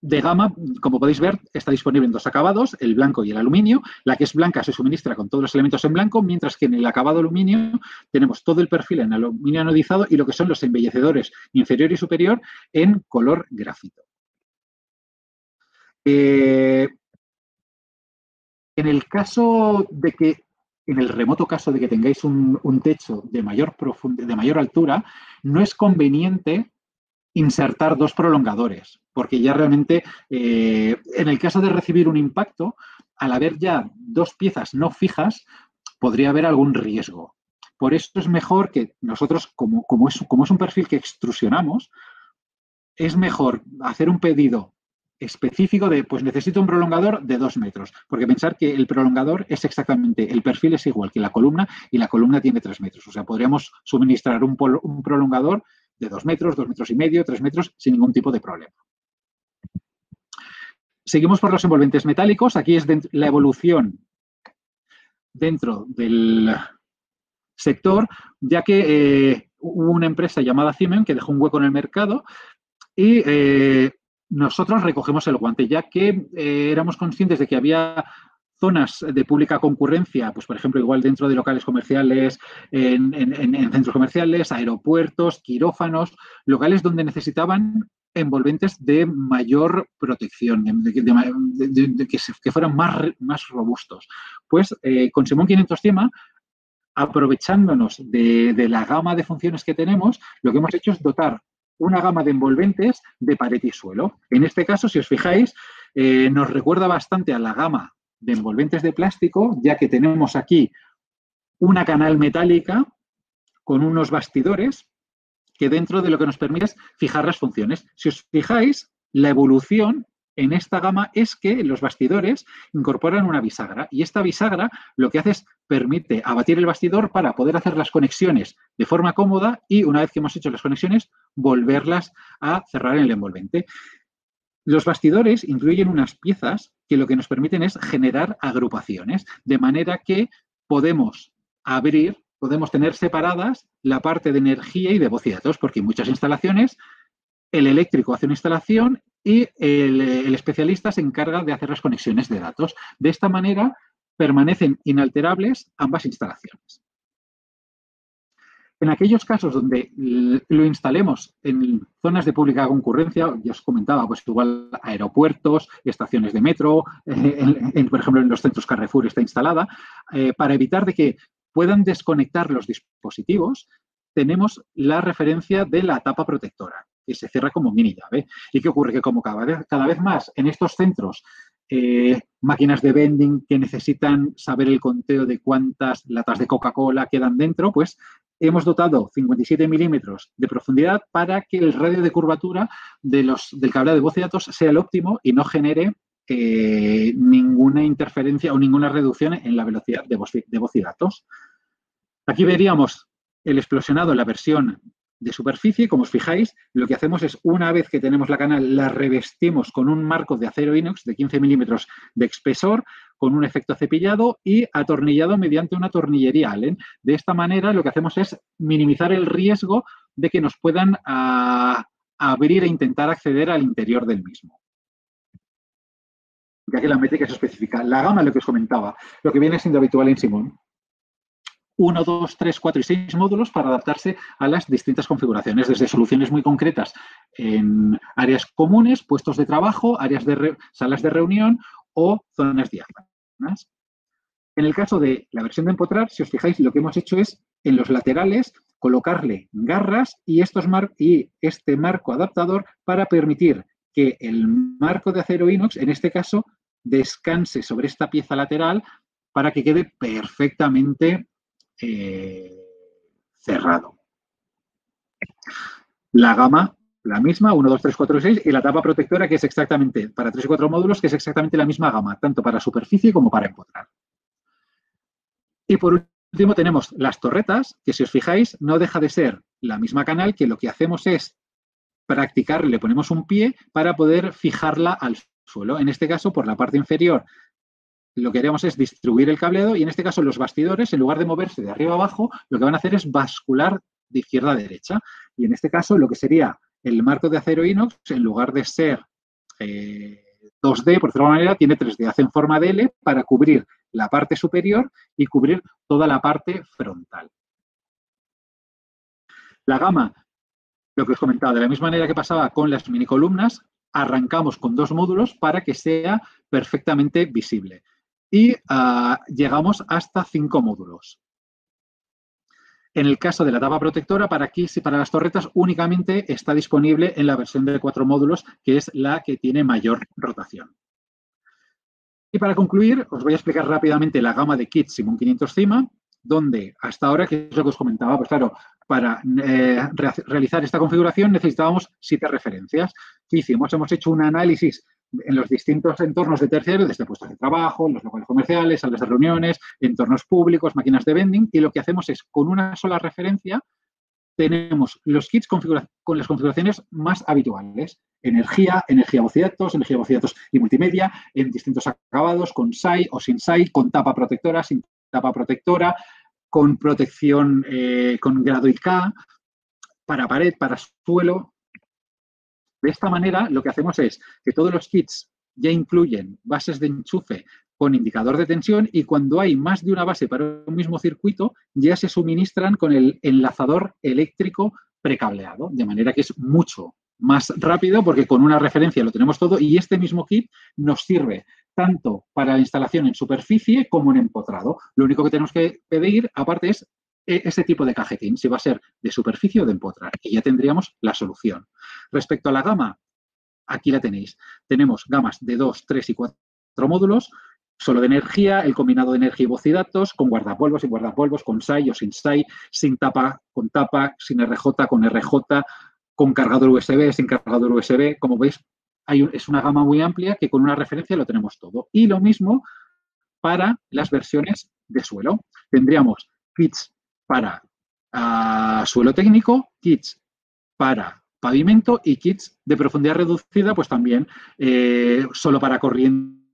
De gama, como podéis ver, está disponible en dos acabados, el blanco y el aluminio. La que es blanca se suministra con todos los elementos en blanco, mientras que en el acabado aluminio tenemos todo el perfil en aluminio anodizado y lo que son los embellecedores inferior y superior en color grafito. En el caso de que, en el remoto caso de que tengáis un techo de mayor altura, no es conveniente insertar dos prolongadores, porque ya realmente, en el caso de recibir un impacto, al haber ya dos piezas no fijas, podría haber algún riesgo. Por eso es mejor que nosotros, como es un perfil que extrusionamos, es mejor hacer un pedido específico de, pues necesito un prolongador de 2 metros, porque pensar que el prolongador es exactamente, el perfil es igual que la columna y la columna tiene 3 metros. O sea, podríamos suministrar un prolongador de 2 metros, 2,5 metros, 3 metros sin ningún tipo de problema. Seguimos por los envolventes metálicos. Aquí es la evolución dentro del sector, ya que hubo una empresa llamada Siemens que dejó un hueco en el mercado y nosotros recogemos el guante, ya que éramos conscientes de que había zonas de pública concurrencia, pues por ejemplo, igual dentro de locales comerciales, en centros comerciales, aeropuertos, quirófanos, locales donde necesitaban envolventes de mayor protección, que fueran más robustos. Pues con Simón 500 Ciema, aprovechándonos de la gama de funciones que tenemos, lo que hemos hecho es dotar una gama de envolventes de pared y suelo. En este caso, si os fijáis, nos recuerda bastante a la gama de envolventes de plástico, ya que tenemos aquí una canal metálica con unos bastidores que dentro de lo que nos permite es fijar las funciones. Si os fijáis, la evolución en esta gama es que los bastidores incorporan una bisagra y esta bisagra lo que hace es permite abatir el bastidor para poder hacer las conexiones de forma cómoda y una vez que hemos hecho las conexiones volverlas a cerrar en el envolvente. Los bastidores incluyen unas piezas que lo que nos permiten es generar agrupaciones, de manera que podemos tener separadas la parte de energía y de voz y datos, porque en muchas instalaciones el eléctrico hace una instalación y el especialista se encarga de hacer las conexiones de datos. De esta manera permanecen inalterables ambas instalaciones. En aquellos casos donde lo instalemos en zonas de pública concurrencia, ya os comentaba, pues igual aeropuertos, estaciones de metro, por ejemplo en los centros Carrefour está instalada, para evitar de que puedan desconectar los dispositivos, tenemos la referencia de la tapa protectora, que se cierra como mini llave. ¿Y qué ocurre? Que como cada vez más en estos centros, máquinas de vending que necesitan saber el conteo de cuántas latas de Coca-Cola quedan dentro, pues hemos dotado 57 milímetros de profundidad para que el radio de curvatura del cableado de voz y datos sea el óptimo y no genere ninguna interferencia o ninguna reducción en la velocidad de voz y datos. Aquí veríamos el explosionado en la versión de superficie. Como os fijáis, lo que hacemos es, una vez que tenemos la canal, la revestimos con un marco de acero inox de 15 milímetros de espesor, con un efecto cepillado y atornillado mediante una tornillería Allen. De esta manera, lo que hacemos es minimizar el riesgo de que nos puedan abrir e intentar acceder al interior del mismo. Ya que la métrica se especifica. La gama, lo que os comentaba, lo que viene siendo habitual en Simón. 1, 2, 3, 4 y 6 módulos para adaptarse a las distintas configuraciones, desde soluciones muy concretas en áreas comunes, puestos de trabajo, salas de reunión o zonas diáfanas. En el caso de la versión de empotrar, si os fijáis, lo que hemos hecho es en los laterales colocarle garras y este marco adaptador para permitir que el marco de acero inox, en este caso, descanse sobre esta pieza lateral para que quede perfectamente cerrado. La gama, la misma, 1, 2, 3, 4, 6, y la tapa protectora, que es exactamente, para 3 y 4 módulos, que es exactamente la misma gama, tanto para superficie como para empotrar. Y por último tenemos las torretas, que si os fijáis, no deja de ser la misma canal, que lo que hacemos es practicar, le ponemos un pie para poder fijarla al suelo. En este caso, por la parte inferior, lo que haríamos es distribuir el cableado y en este caso los bastidores, en lugar de moverse de arriba a abajo, lo que van a hacer es bascular de izquierda a derecha. Y en este caso, lo que sería el marco de acero inox, en lugar de ser 2D, por decirlo de alguna manera, tiene 3D. Hace en forma de L para cubrir la parte superior y cubrir toda la parte frontal. La gama, lo que os comentaba, de la misma manera que pasaba con las mini columnas, arrancamos con 2 módulos para que sea perfectamente visible. Y llegamos hasta 5 módulos. En el caso de la tapa protectora, para las torretas únicamente está disponible en la versión de 4 módulos, que es la que tiene mayor rotación. Y para concluir, os voy a explicar rápidamente la gama de kits Simon 500 CIMA, donde hasta ahora, que es lo que os comentaba, pues claro, para realizar esta configuración necesitábamos 7 referencias. ¿Qué hicimos? Hemos hecho un análisis en los distintos entornos de terciarios, desde puestos de trabajo, los locales comerciales, salas de reuniones, entornos públicos, máquinas de vending, y lo que hacemos es, con una sola referencia, tenemos los kits con las configuraciones más habituales. Energía voz y datos y multimedia, en distintos acabados, con SAI o sin SAI, con tapa protectora, sin tapa protectora, con protección con grado IK, para pared, para suelo. De esta manera, lo que hacemos es que todos los kits ya incluyen bases de enchufe con indicador de tensión y cuando hay más de una base para un mismo circuito, ya se suministran con el enlazador eléctrico precableado, de manera que es mucho más rápido porque con una referencia lo tenemos todo y este mismo kit nos sirve tanto para la instalación en superficie como en empotrado. Lo único que tenemos que pedir, aparte, es ese tipo de cajetín, si va a ser de superficie o de empotrar, y ya tendríamos la solución. Respecto a la gama, aquí la tenéis. Tenemos gamas de 2, 3 y 4 módulos, solo de energía, el combinado de energía y voz y datos, con guardapolvos y guardapolvos, con SAI o sin SAI, sin tapa, con tapa, sin RJ, con RJ, con cargador USB, sin cargador USB. Como veis, es una gama muy amplia que con una referencia lo tenemos todo. Y lo mismo para las versiones de suelo. Tendríamos kits para suelo técnico, kits para pavimento y kits de profundidad reducida, pues también solo para corriente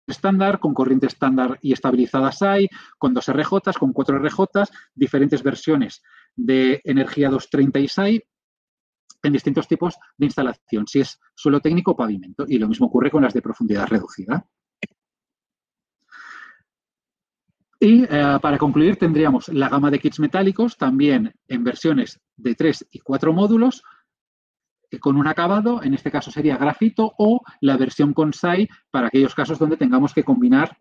estándar, con corriente estándar y estabilizadas hay, con 2 RJ, con 4 RJ, diferentes versiones de energía 230 y SAI en distintos tipos de instalación, si es suelo técnico o pavimento. Y lo mismo ocurre con las de profundidad reducida. Y para concluir tendríamos la gama de kits metálicos también en versiones de 3 y 4 módulos con un acabado, en este caso sería grafito, o la versión con SAI para aquellos casos donde tengamos que combinar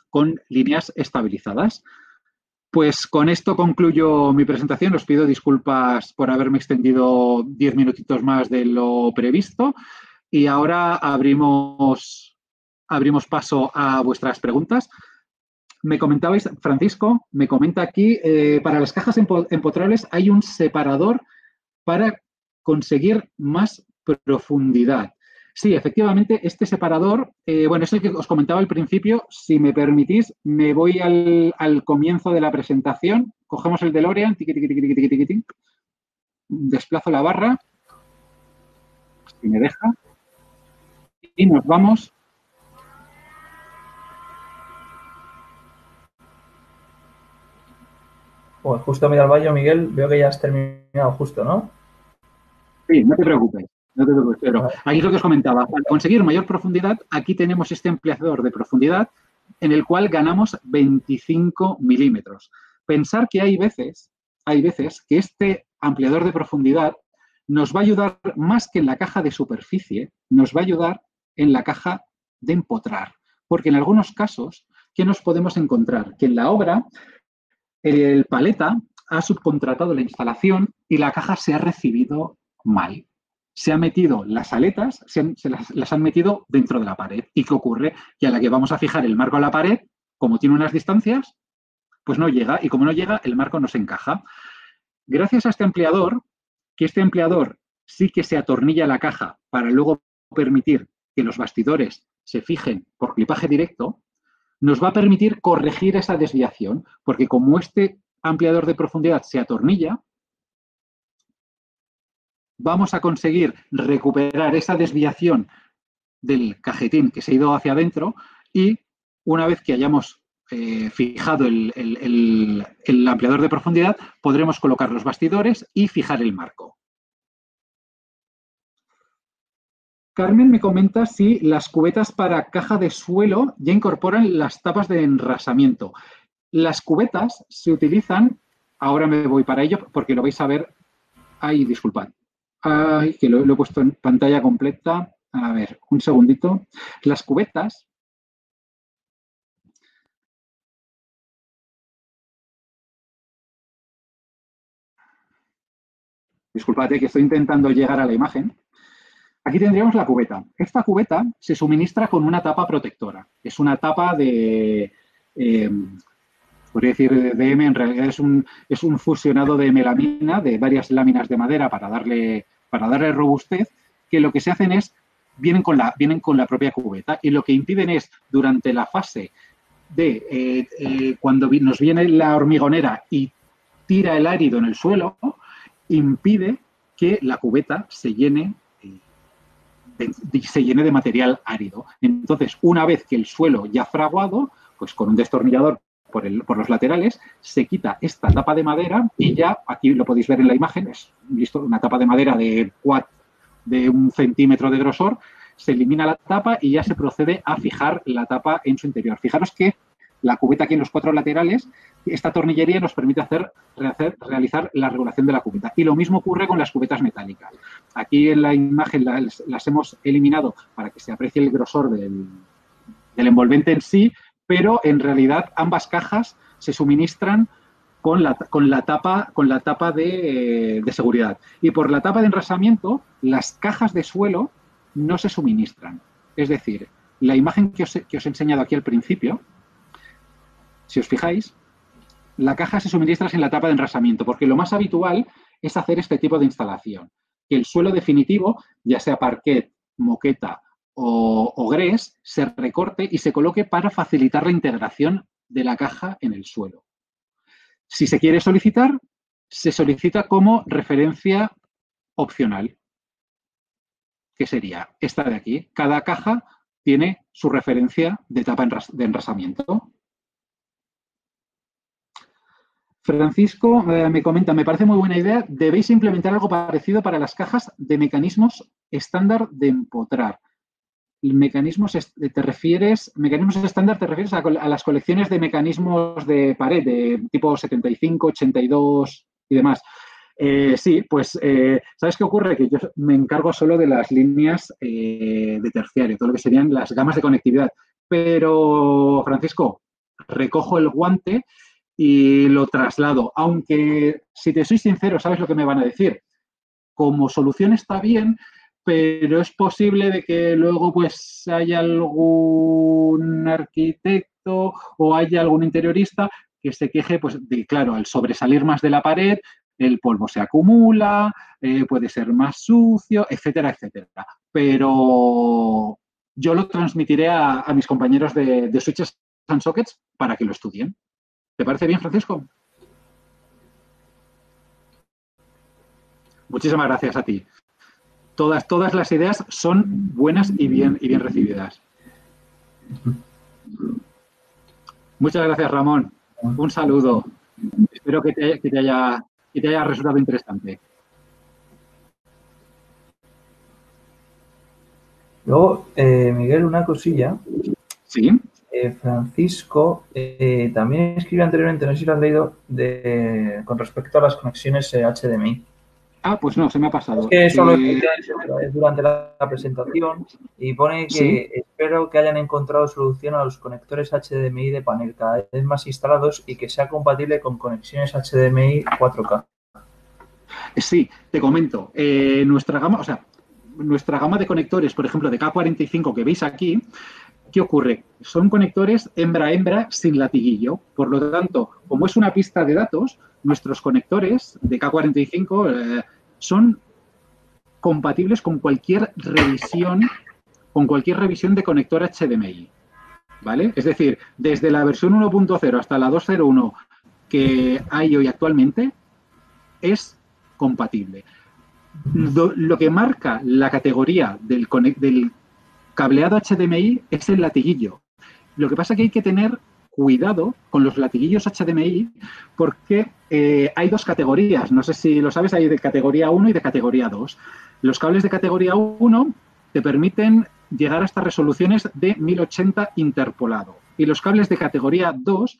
con líneas estabilizadas. Pues con esto concluyo mi presentación. Os pido disculpas por haberme extendido 10 minutitos más de lo previsto y ahora abrimos paso a vuestras preguntas. Me comentabais, Francisco, me comenta aquí, para las cajas empotrables hay un separador para conseguir más profundidad. Sí, efectivamente, este separador, bueno, es el que os comentaba al principio. Si me permitís, me voy al comienzo de la presentación. Cogemos el DeLorean, tiqui, tiqui, tiqui, tiqui, tiqui, tiqui, desplazo la barra, si me deja, y nos vamos. Pues justo mira al baño, Miguel, veo que ya has terminado justo, ¿no? Sí, no te preocupes, pero aquí es lo que os comentaba. Para conseguir mayor profundidad, aquí tenemos este ampliador de profundidad en el cual ganamos 25 milímetros. Pensar que hay veces que este ampliador de profundidad nos va a ayudar más que en la caja de superficie, nos va a ayudar en la caja de empotrar. Porque en algunos casos, ¿qué nos podemos encontrar? Que en la obra el paleta ha subcontratado la instalación y la caja se ha recibido mal. Se han metido las aletas, las han metido dentro de la pared. ¿Y qué ocurre? Que a la que vamos a fijar el marco a la pared, como tiene unas distancias, pues no llega. Y como no llega, el marco no se encaja. Gracias a este ampliador, que este ampliador sí que se atornilla a la caja para luego permitir que los bastidores se fijen por clipaje directo, nos va a permitir corregir esa desviación, porque como este ampliador de profundidad se atornilla, vamos a conseguir recuperar esa desviación del cajetín que se ha ido hacia adentro y una vez que hayamos fijado el ampliador de profundidad, podremos colocar los bastidores y fijar el marco. Carmen me comenta si las cubetas para caja de suelo ya incorporan las tapas de enrasamiento. Las cubetas se utilizan, ahora me voy para ello porque lo vais a ver. Ay, disculpad. Ay, que lo he puesto en pantalla completa. A ver, un segundito. Las cubetas disculpad, que estoy intentando llegar a la imagen. Aquí tendríamos la cubeta. Esta cubeta se suministra con una tapa protectora. Es una tapa de, podría decir de M, en realidad es un fusionado de melamina, de varias láminas de madera para darle robustez, que lo que se hacen es, vienen con la propia cubeta y lo que impiden es, durante la fase de cuando nos viene la hormigonera y tira el árido en el suelo, impide que la cubeta se llene de material árido. Entonces, una vez que el suelo ya ha fraguado, pues con un destornillador por los laterales, se quita esta tapa de madera y ya, aquí lo podéis ver en la imagen, es una tapa de madera de 1 centímetro de grosor, se elimina la tapa y ya se procede a fijar la tapa en su interior. Fijaros que la cubeta aquí en los 4 laterales, esta tornillería nos permite realizar la regulación de la cubeta. Y lo mismo ocurre con las cubetas metálicas. Aquí en la imagen las hemos eliminado para que se aprecie el grosor del envolvente en sí, pero en realidad ambas cajas se suministran con la tapa de seguridad. Y por la tapa de enrasamiento, las cajas de suelo no se suministran. Es decir, la imagen que os he enseñado aquí al principio, si os fijáis, la caja se suministra sin la tapa de enrasamiento, porque lo más habitual es hacer este tipo de instalación. Que el suelo definitivo, ya sea parquet, moqueta o grés, se recorte y se coloque para facilitar la integración de la caja en el suelo. Si se quiere solicitar, se solicita como referencia opcional, que sería esta de aquí. Cada caja tiene su referencia de tapa de enrasamiento. Francisco me comenta, me parece muy buena idea, debéis implementar algo parecido para las cajas de mecanismos estándar de empotrar. Mecanismos estándar te refieres a las colecciones de mecanismos de pared de tipo 75, 82 y demás. Sí, pues, ¿sabes qué ocurre? Que yo me encargo solo de las líneas de terciario, todo lo que serían las gamas de conectividad. Pero, Francisco, recojo el guante y lo traslado. Aunque, si te soy sincero, ¿sabes lo que me van a decir? Como solución está bien, pero es posible de que luego pues haya algún arquitecto o haya algún interiorista que se queje, pues, de, claro, al sobresalir más de la pared, el polvo se acumula, puede ser más sucio, etcétera, etcétera. Pero yo lo transmitiré a mis compañeros de Switches and Sockets para que lo estudien. ¿Te parece bien, Francisco? Muchísimas gracias a ti. Todas las ideas son buenas y bien recibidas. Muchas gracias, Ramón. Un saludo. Espero que te haya resultado interesante. Luego, Miguel, una cosilla. Sí. Francisco también escribió anteriormente, no sé si lo has leído, con respecto a las conexiones HDMI. Ah, pues no, se me ha pasado. Es que eso lo expliqué durante la presentación y pone que ¿sí? Espero que hayan encontrado solución a los conectores HDMI de panel cada vez más instalados y que sea compatible con conexiones HDMI 4K. Sí, te comento. Nuestra gama de conectores, por ejemplo, de K45 que veis aquí, ¿Qué ocurre? Son conectores hembra-hembra sin latiguillo. Por lo tanto, como es una pista de datos, nuestros conectores de K45 son compatibles con cualquier revisión de conector HDMI. ¿Vale? Es decir, desde la versión 1.0 hasta la 2.0.1 que hay hoy actualmente, es compatible. Lo que marca la categoría del cableado HDMI es el latiguillo. Lo que pasa es que hay que tener cuidado con los latiguillos HDMI porque hay dos categorías. No sé si lo sabes, hay de categoría 1 y de categoría 2. Los cables de categoría 1 te permiten llegar hasta resoluciones de 1080 interpolado. Y los cables de categoría 2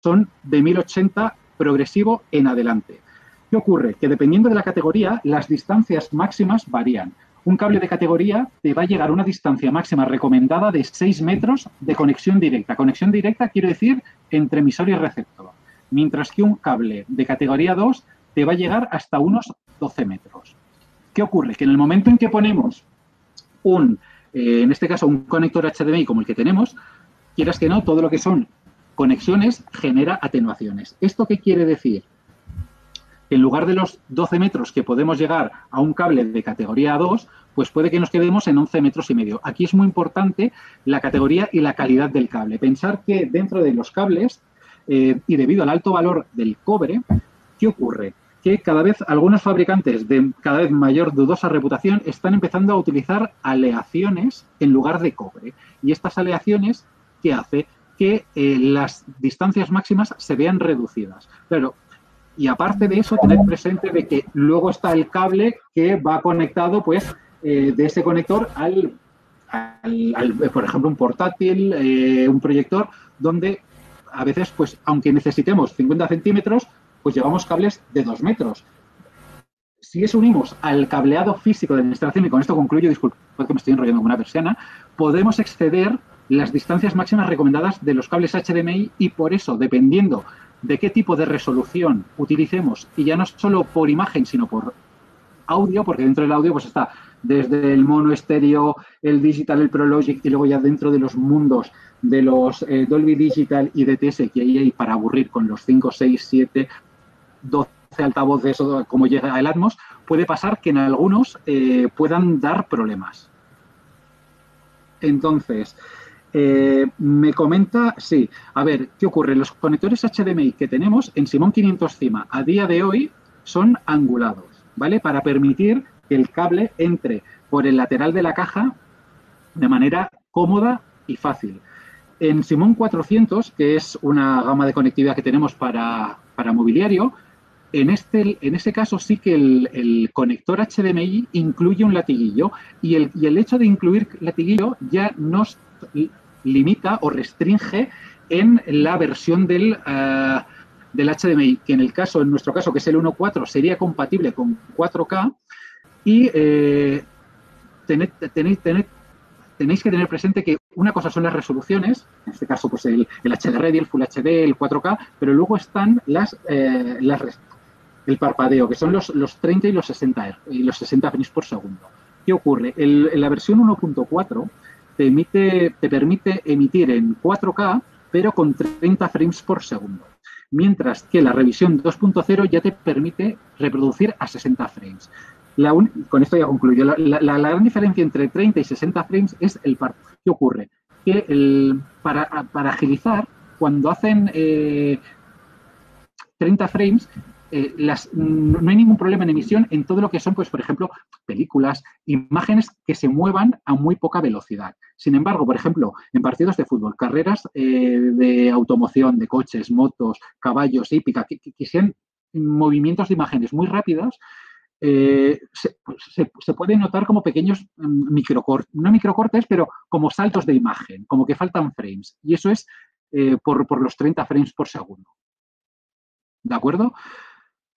son de 1080 progresivo en adelante. ¿Qué ocurre? Que dependiendo de la categoría, las distancias máximas varían. Un cable de categoría te va a llegar a una distancia máxima recomendada de 6 metros de conexión directa. Conexión directa quiere decir entre emisor y receptor. Mientras que un cable de categoría 2 te va a llegar hasta unos 12 metros. ¿Qué ocurre? Que en el momento en que ponemos en este caso, un conector HDMI como el que tenemos, quieras que no, todo lo que son conexiones genera atenuaciones. ¿Esto qué quiere decir? En lugar de los 12 metros que podemos llegar a un cable de categoría 2, pues puede que nos quedemos en 11 metros y medio. Aquí es muy importante la categoría y la calidad del cable. Pensar que dentro de los cables, y debido al alto valor del cobre, ¿qué ocurre? Que cada vez algunos fabricantes de cada vez mayor dudosa reputación están empezando a utilizar aleaciones en lugar de cobre. Y estas aleaciones, ¿qué hace? Que las distancias máximas se vean reducidas. Claro, y aparte de eso, tener presente de que luego está el cable que va conectado, pues, de ese conector al por ejemplo, un portátil, un proyector, donde a veces, pues, aunque necesitemos 50 centímetros, pues llevamos cables de 2 metros. Si eso unimos al cableado físico de la instalación, y con esto concluyo, disculpad que me estoy enrollando como una persiana, podemos exceder las distancias máximas recomendadas de los cables HDMI y por eso, dependiendo de qué tipo de resolución utilicemos, y ya no solo por imagen, sino por audio, porque dentro del audio pues está desde el mono, estéreo, el digital, el ProLogic, y luego ya dentro de los mundos de los Dolby Digital y DTS que ahí hay para aburrir con los 5, 6, 7, 12 altavoces, como llega el Atmos, puede pasar que en algunos puedan dar problemas. Entonces, me comenta, sí, a ver, ¿qué ocurre? Los conectores HDMI que tenemos en Simon 500 CIMA a día de hoy son angulados, ¿vale? Para permitir que el cable entre por el lateral de la caja de manera cómoda y fácil. En Simon 400, que es una gama de conectividad que tenemos para mobiliario, en ese caso sí que el conector HDMI incluye un latiguillo y el hecho de incluir latiguillo ya nos limita o restringe en la versión del HDMI, que en nuestro caso, que es el 1.4, sería compatible con 4K y tenéis que tener presente que una cosa son las resoluciones, en este caso pues el HD Ready, el Full HD, el 4K, pero luego están el parpadeo, que son los 30 y los 60 frames por segundo. ¿Qué ocurre? En la versión 1.4 te permite emitir en 4K, pero con 30 frames por segundo. Mientras que la revisión 2.0 ya te permite reproducir a 60 frames. Con esto ya concluyo. La gran diferencia entre 30 y 60 frames es el par. ¿Qué ocurre? Que para agilizar, cuando hacen 30 frames, no hay ningún problema en emisión en todo lo que son, pues, por ejemplo, películas, imágenes que se muevan a muy poca velocidad. Sin embargo, por ejemplo, en partidos de fútbol, carreras de automoción, de coches, motos, caballos, hípica, que sean movimientos de imágenes muy rápidas, se pueden notar como pequeños microcortes, no microcortes, pero como saltos de imagen, como que faltan frames. Y eso es por los 30 frames por segundo. ¿De acuerdo?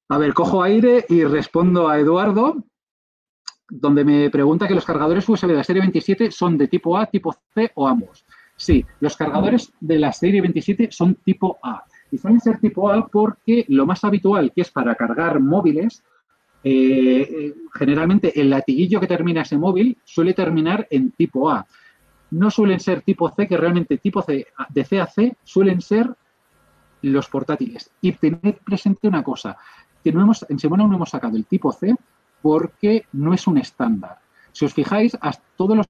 A ver, cojo aire y respondo a Eduardo, donde me pregunta que los cargadores USB de la serie 27 son de tipo A, tipo C o ambos. Sí, los cargadores de la serie 27 son tipo A. Y suelen ser tipo A porque lo más habitual, que es para cargar móviles, generalmente el latiguillo que termina ese móvil suele terminar en tipo A. no suelen ser tipo C, que realmente tipo C, de C a C suelen ser los portátiles. Y tened presente una cosa, que en Simona no hemos sacado el tipo C porque no es un estándar. Si os fijáis, todos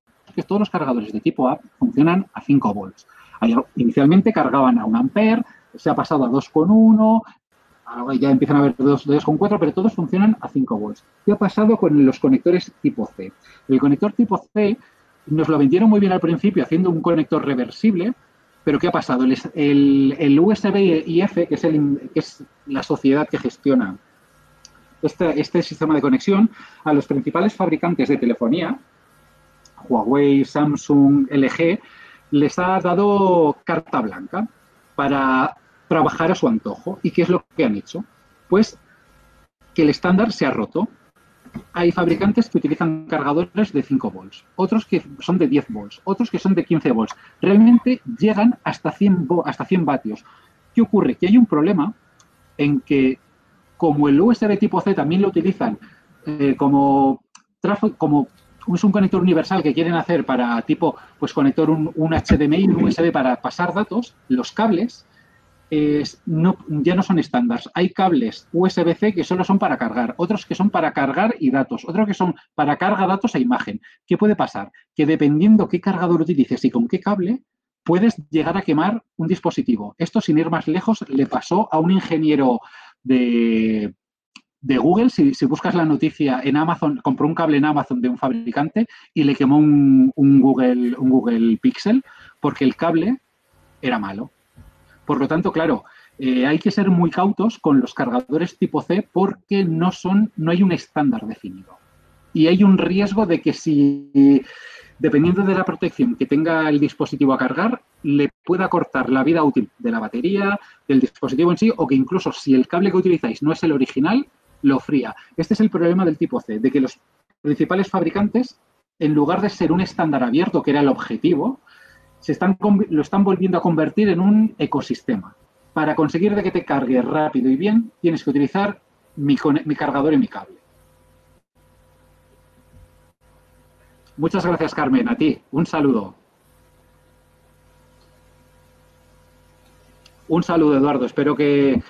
los cargadores de tipo A funcionan a 5 volts. Inicialmente cargaban a 1 ampere, se ha pasado a 2,1, ahora ya empiezan a haber 2,4, pero todos funcionan a 5 volts. ¿Qué ha pasado con los conectores tipo C? El conector tipo C nos lo vendieron muy bien al principio haciendo un conector reversible, pero ¿qué ha pasado? El USB-IF, que es la sociedad que gestiona este sistema de conexión, a los principales fabricantes de telefonía, Huawei, Samsung, LG, les ha dado carta blanca para trabajar a su antojo. ¿Y qué es lo que han hecho? Pues que el estándar se ha roto. Hay fabricantes que utilizan cargadores de 5 volts, otros que son de 10 volts, otros que son de 15 volts. Realmente llegan hasta 100 vatios. ¿Qué ocurre? Que hay un problema en que, como el USB tipo C también lo utilizan como es un conector universal que quieren hacer para tipo, pues conector un HDMI, un USB para pasar datos, los cables ya no son estándares. Hay cables USB-C que solo son para cargar, otros que son para cargar y datos, otros que son para carga datos e imagen. ¿Qué puede pasar? Que dependiendo qué cargador utilices y con qué cable, puedes llegar a quemar un dispositivo. Esto, sin ir más lejos, le pasó a un ingeniero de Google. Si buscas la noticia, en Amazon, compró un cable en Amazon de un fabricante y le quemó un Google Pixel porque el cable era malo. Por lo tanto, claro, hay que ser muy cautos con los cargadores tipo C porque no hay un estándar definido. Y hay un riesgo de que dependiendo de la protección que tenga el dispositivo a cargar, le pueda cortar la vida útil de la batería, del dispositivo en sí, o que incluso si el cable que utilizáis no es el original, lo fría. Este es el problema del tipo C, de que los principales fabricantes, en lugar de ser un estándar abierto, que era el objetivo, lo están volviendo a convertir en un ecosistema. Para conseguir de que te cargue rápido y bien, tienes que utilizar mi cargador y mi cable. Muchas gracias, Carmen. A ti, un saludo. Un saludo, Eduardo. Espero que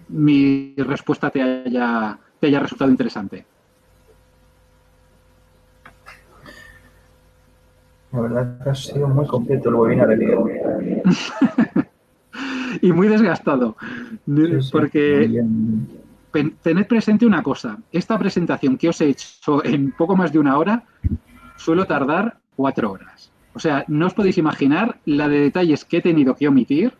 mi respuesta te haya resultado interesante. La verdad es que ha sido muy completo el webinar de hoy. Y muy desgastado. Sí, porque tened presente una cosa. Esta presentación que os he hecho en poco más de 1 hora suelo tardar 4 horas. O sea, no os podéis imaginar la de detalles que he tenido que omitir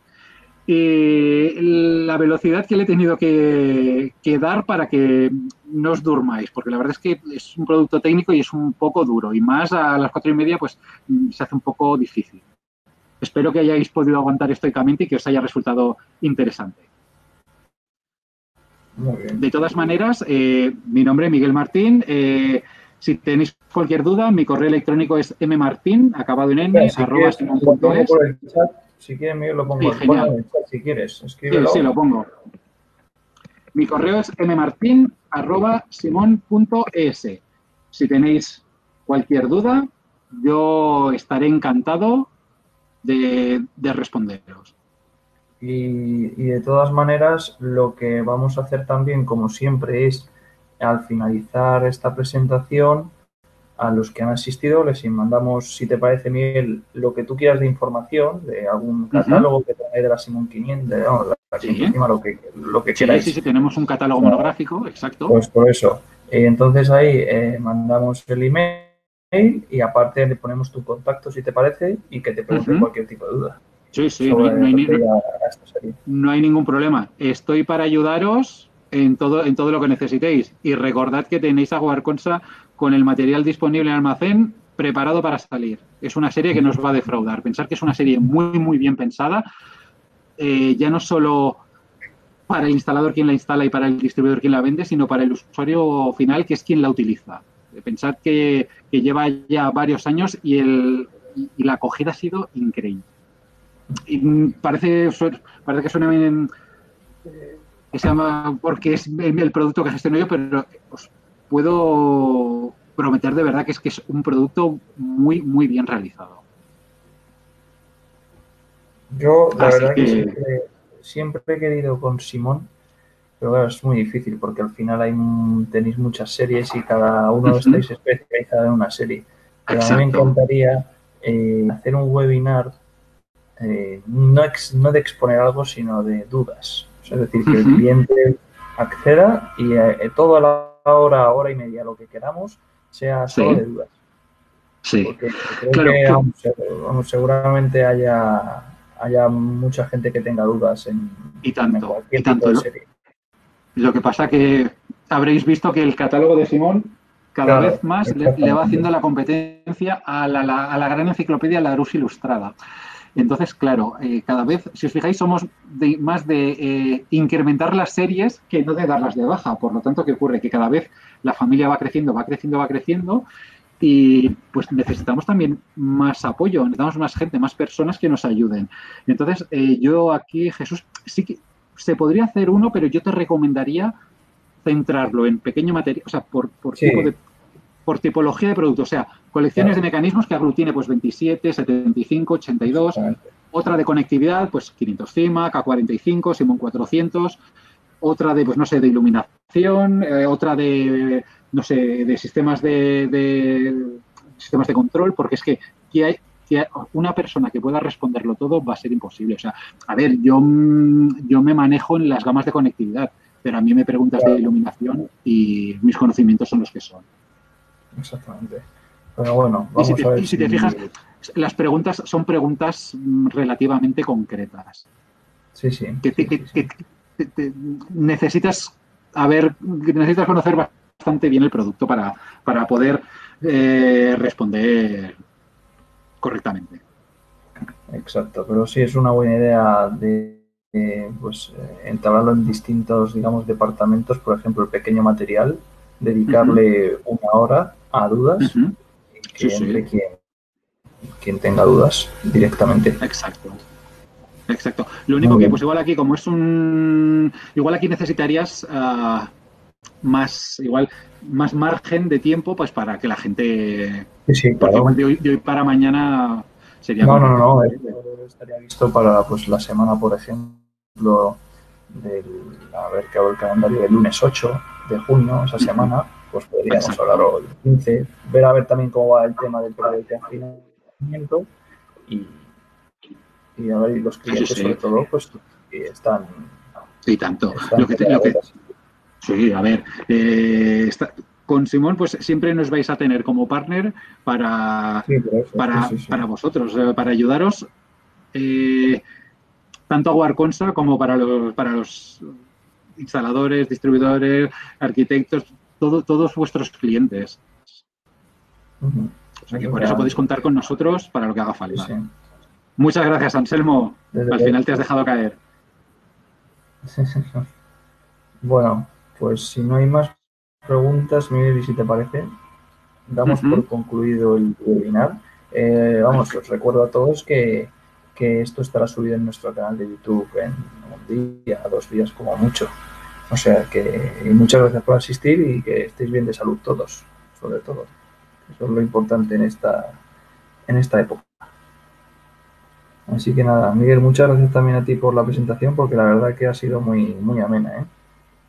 y la velocidad que le he tenido que dar para que no os durmáis, porque la verdad es que es un producto técnico y es un poco duro, y más a las 4:30 pues se hace un poco difícil. Espero que hayáis podido aguantar estoicamente y que os haya resultado interesante. Muy bien. De todas maneras, mi nombre es Miguel Martín. Si tenéis cualquier duda, mi correo electrónico es mmartin, acabado en n, si arroba simon.es. por el chat. Si quieres, Miguel, lo pongo. Sí, genial. En el chat, si quieres, escríbelo. Sí, lo pongo. Mi correo es mmartin@simon.es. Si tenéis cualquier duda, yo estaré encantado de responderos. Y de todas maneras, lo que vamos a hacer también, como siempre, es al finalizar esta presentación, a los que han asistido les mandamos, si te parece, Miguel, lo que tú quieras de información, de algún catálogo que tengáis de la Simon 500, la 500, lo que queráis. Sí, tenemos un catálogo monográfico, exacto. Pues por eso. Entonces ahí mandamos el email y aparte le ponemos tu contacto, si te parece, y que te pregunten cualquier tipo de duda. Sí, no hay ningún problema. Estoy para ayudaros en todo lo que necesitéis. Y recordad que tenéis a Guarconsa con el material disponible en almacén preparado para salir. Es una serie que nos va a defraudar. Pensar que es una serie muy, muy bien pensada, ya no solo para el instalador quien la instala y para el distribuidor quien la vende, sino para el usuario final, que es quien la utiliza. Pensad que lleva ya varios años y la acogida ha sido increíble. Y parece que suena bien que se llama porque es el producto que gestiono yo, pero os puedo prometer de verdad que es un producto muy, muy bien realizado. Yo, la Así verdad que que, siempre he querido con Simón, pero claro, es muy difícil porque al final tenéis muchas series y cada uno ujú, estáis especializado en una serie. Pero a mí me exacto. encantaría hacer un webinar, no de exponer algo, sino de dudas. O sea, es decir, que el Ujú, cliente acceda y toda la hora y media, lo que queramos, sea solo sí, de dudas. sí. Porque creo Claro, que vamos, seguramente haya mucha gente que tenga dudas en y cualquier tipo tanto. de serie. Lo que pasa que habréis visto que el catálogo de Simón cada Claro, vez más le va exactamente. haciendo la competencia a la gran enciclopedia Larousse Ilustrada. Entonces, claro, cada vez, si os fijáis, somos más de incrementar las series que no de darlas de baja. Por lo tanto, ¿qué ocurre? Que cada vez la familia va creciendo, va creciendo, va creciendo y pues necesitamos también más apoyo, necesitamos más gente, más personas que nos ayuden. Entonces, yo aquí, Jesús, sí que se podría hacer uno, pero yo te recomendaría centrarlo en pequeño material, o sea, Sí, por tipología de producto, o sea, colecciones de claro, mecanismos que aglutine pues 27, 75, 82, exactamente. otra de conectividad, pues 500 CIMA, K45, Simon 400, otra de, pues no sé, de iluminación, otra de, no sé, de sistemas de control, porque es que una persona que pueda responderlo todo va a ser imposible. O sea, a ver, yo me manejo en las gamas de conectividad, pero a mí me preguntas de Claro, iluminación y mis conocimientos son los que son. exactamente. Pero bueno, vamos a ver Y si te si... fijas, las preguntas son preguntas relativamente concretas. Sí, sí, Que, sí, sí, sí. necesitas necesitas conocer bastante bien el producto para poder responder correctamente. Exacto. Pero sí es una buena idea entablarlo en distintos, digamos, departamentos. Por ejemplo, el pequeño material, Uh -huh, dedicarle una hora a uh dudas -huh. y Sí, que sí, entre quien tenga dudas directamente. exacto. Exacto. Lo Muy único que, pues bien. igual aquí, como es un. Igual aquí necesitarías igual, más margen de tiempo, pues para que la gente. Sí, sí, Porque igual claro. de hoy para mañana sería No, no, complicado. no. Esto estaría listo para pues la semana, por ejemplo, a ver qué hago el calendario del lunes 8 de junio, esa Uh -huh. semana, pues podríamos hablar Exacto. el 15, ver a ver también cómo va el tema del periodo de financiamiento y, y a ver, y los Sí, sí, clientes sobre sí. todo, pues que Y tanto. están Lo que preparados. sí, a ver, con Simón, pues siempre nos vais a tener como partner Sí, por eso, sí, sí, sí. para vosotros, para ayudaros eh, tanto a Warconsa como para los instaladores, distribuidores, arquitectos, todos vuestros clientes. Ujú. O sea Muy que por eso genial. podéis contar con nosotros para lo que haga Sí, falta. sí. Muchas gracias, Anselmo. Desde Al luego. final te has dejado caer. Bueno, pues si no hay más preguntas, Miguel, si te parece, Uh damos -huh. por concluido el webinar. Vamos, os Perfecto. recuerdo a todos que esto estará subido en nuestro canal de YouTube en un día, 2 días como mucho. O sea que muchas gracias por asistir y que estéis bien de salud todos, sobre todo. Eso es lo importante en esta época. Así que nada, Miguel, muchas gracias también a ti por la presentación porque la verdad que ha sido muy, muy amena, ¿eh?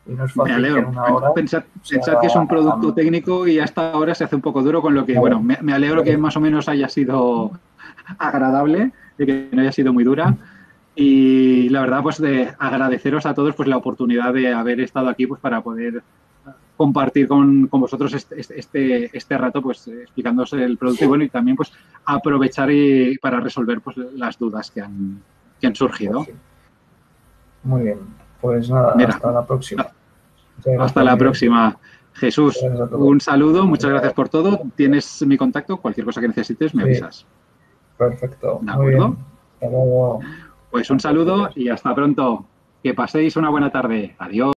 Y no es Me fácil que en alegro. una hora se Pensad que es haga... un producto técnico y hasta ahora se hace un poco duro, con lo que, Claro, bueno, me alegro que más o menos haya sido agradable, de que no haya sido muy dura. Y la verdad, pues de agradeceros a todos pues la oportunidad de haber estado aquí pues para poder compartir con vosotros este rato pues explicándoos el producto y bueno, y también pues aprovechar para resolver pues las dudas que han pues surgido. sí. Muy bien. Pues nada, Mira, hasta la próxima. Muchas hasta gracias, la Miguel. próxima. Jesús, Gracias a todos. un saludo, muchas gracias Adiós. por todo. Tienes mi contacto, cualquier cosa que necesites me Sí, avisas. perfecto. ¿De Muy bien. acuerdo? Hasta luego. Pues un Adiós, saludo adiós. y hasta pronto. Que paséis una buena tarde. Adiós.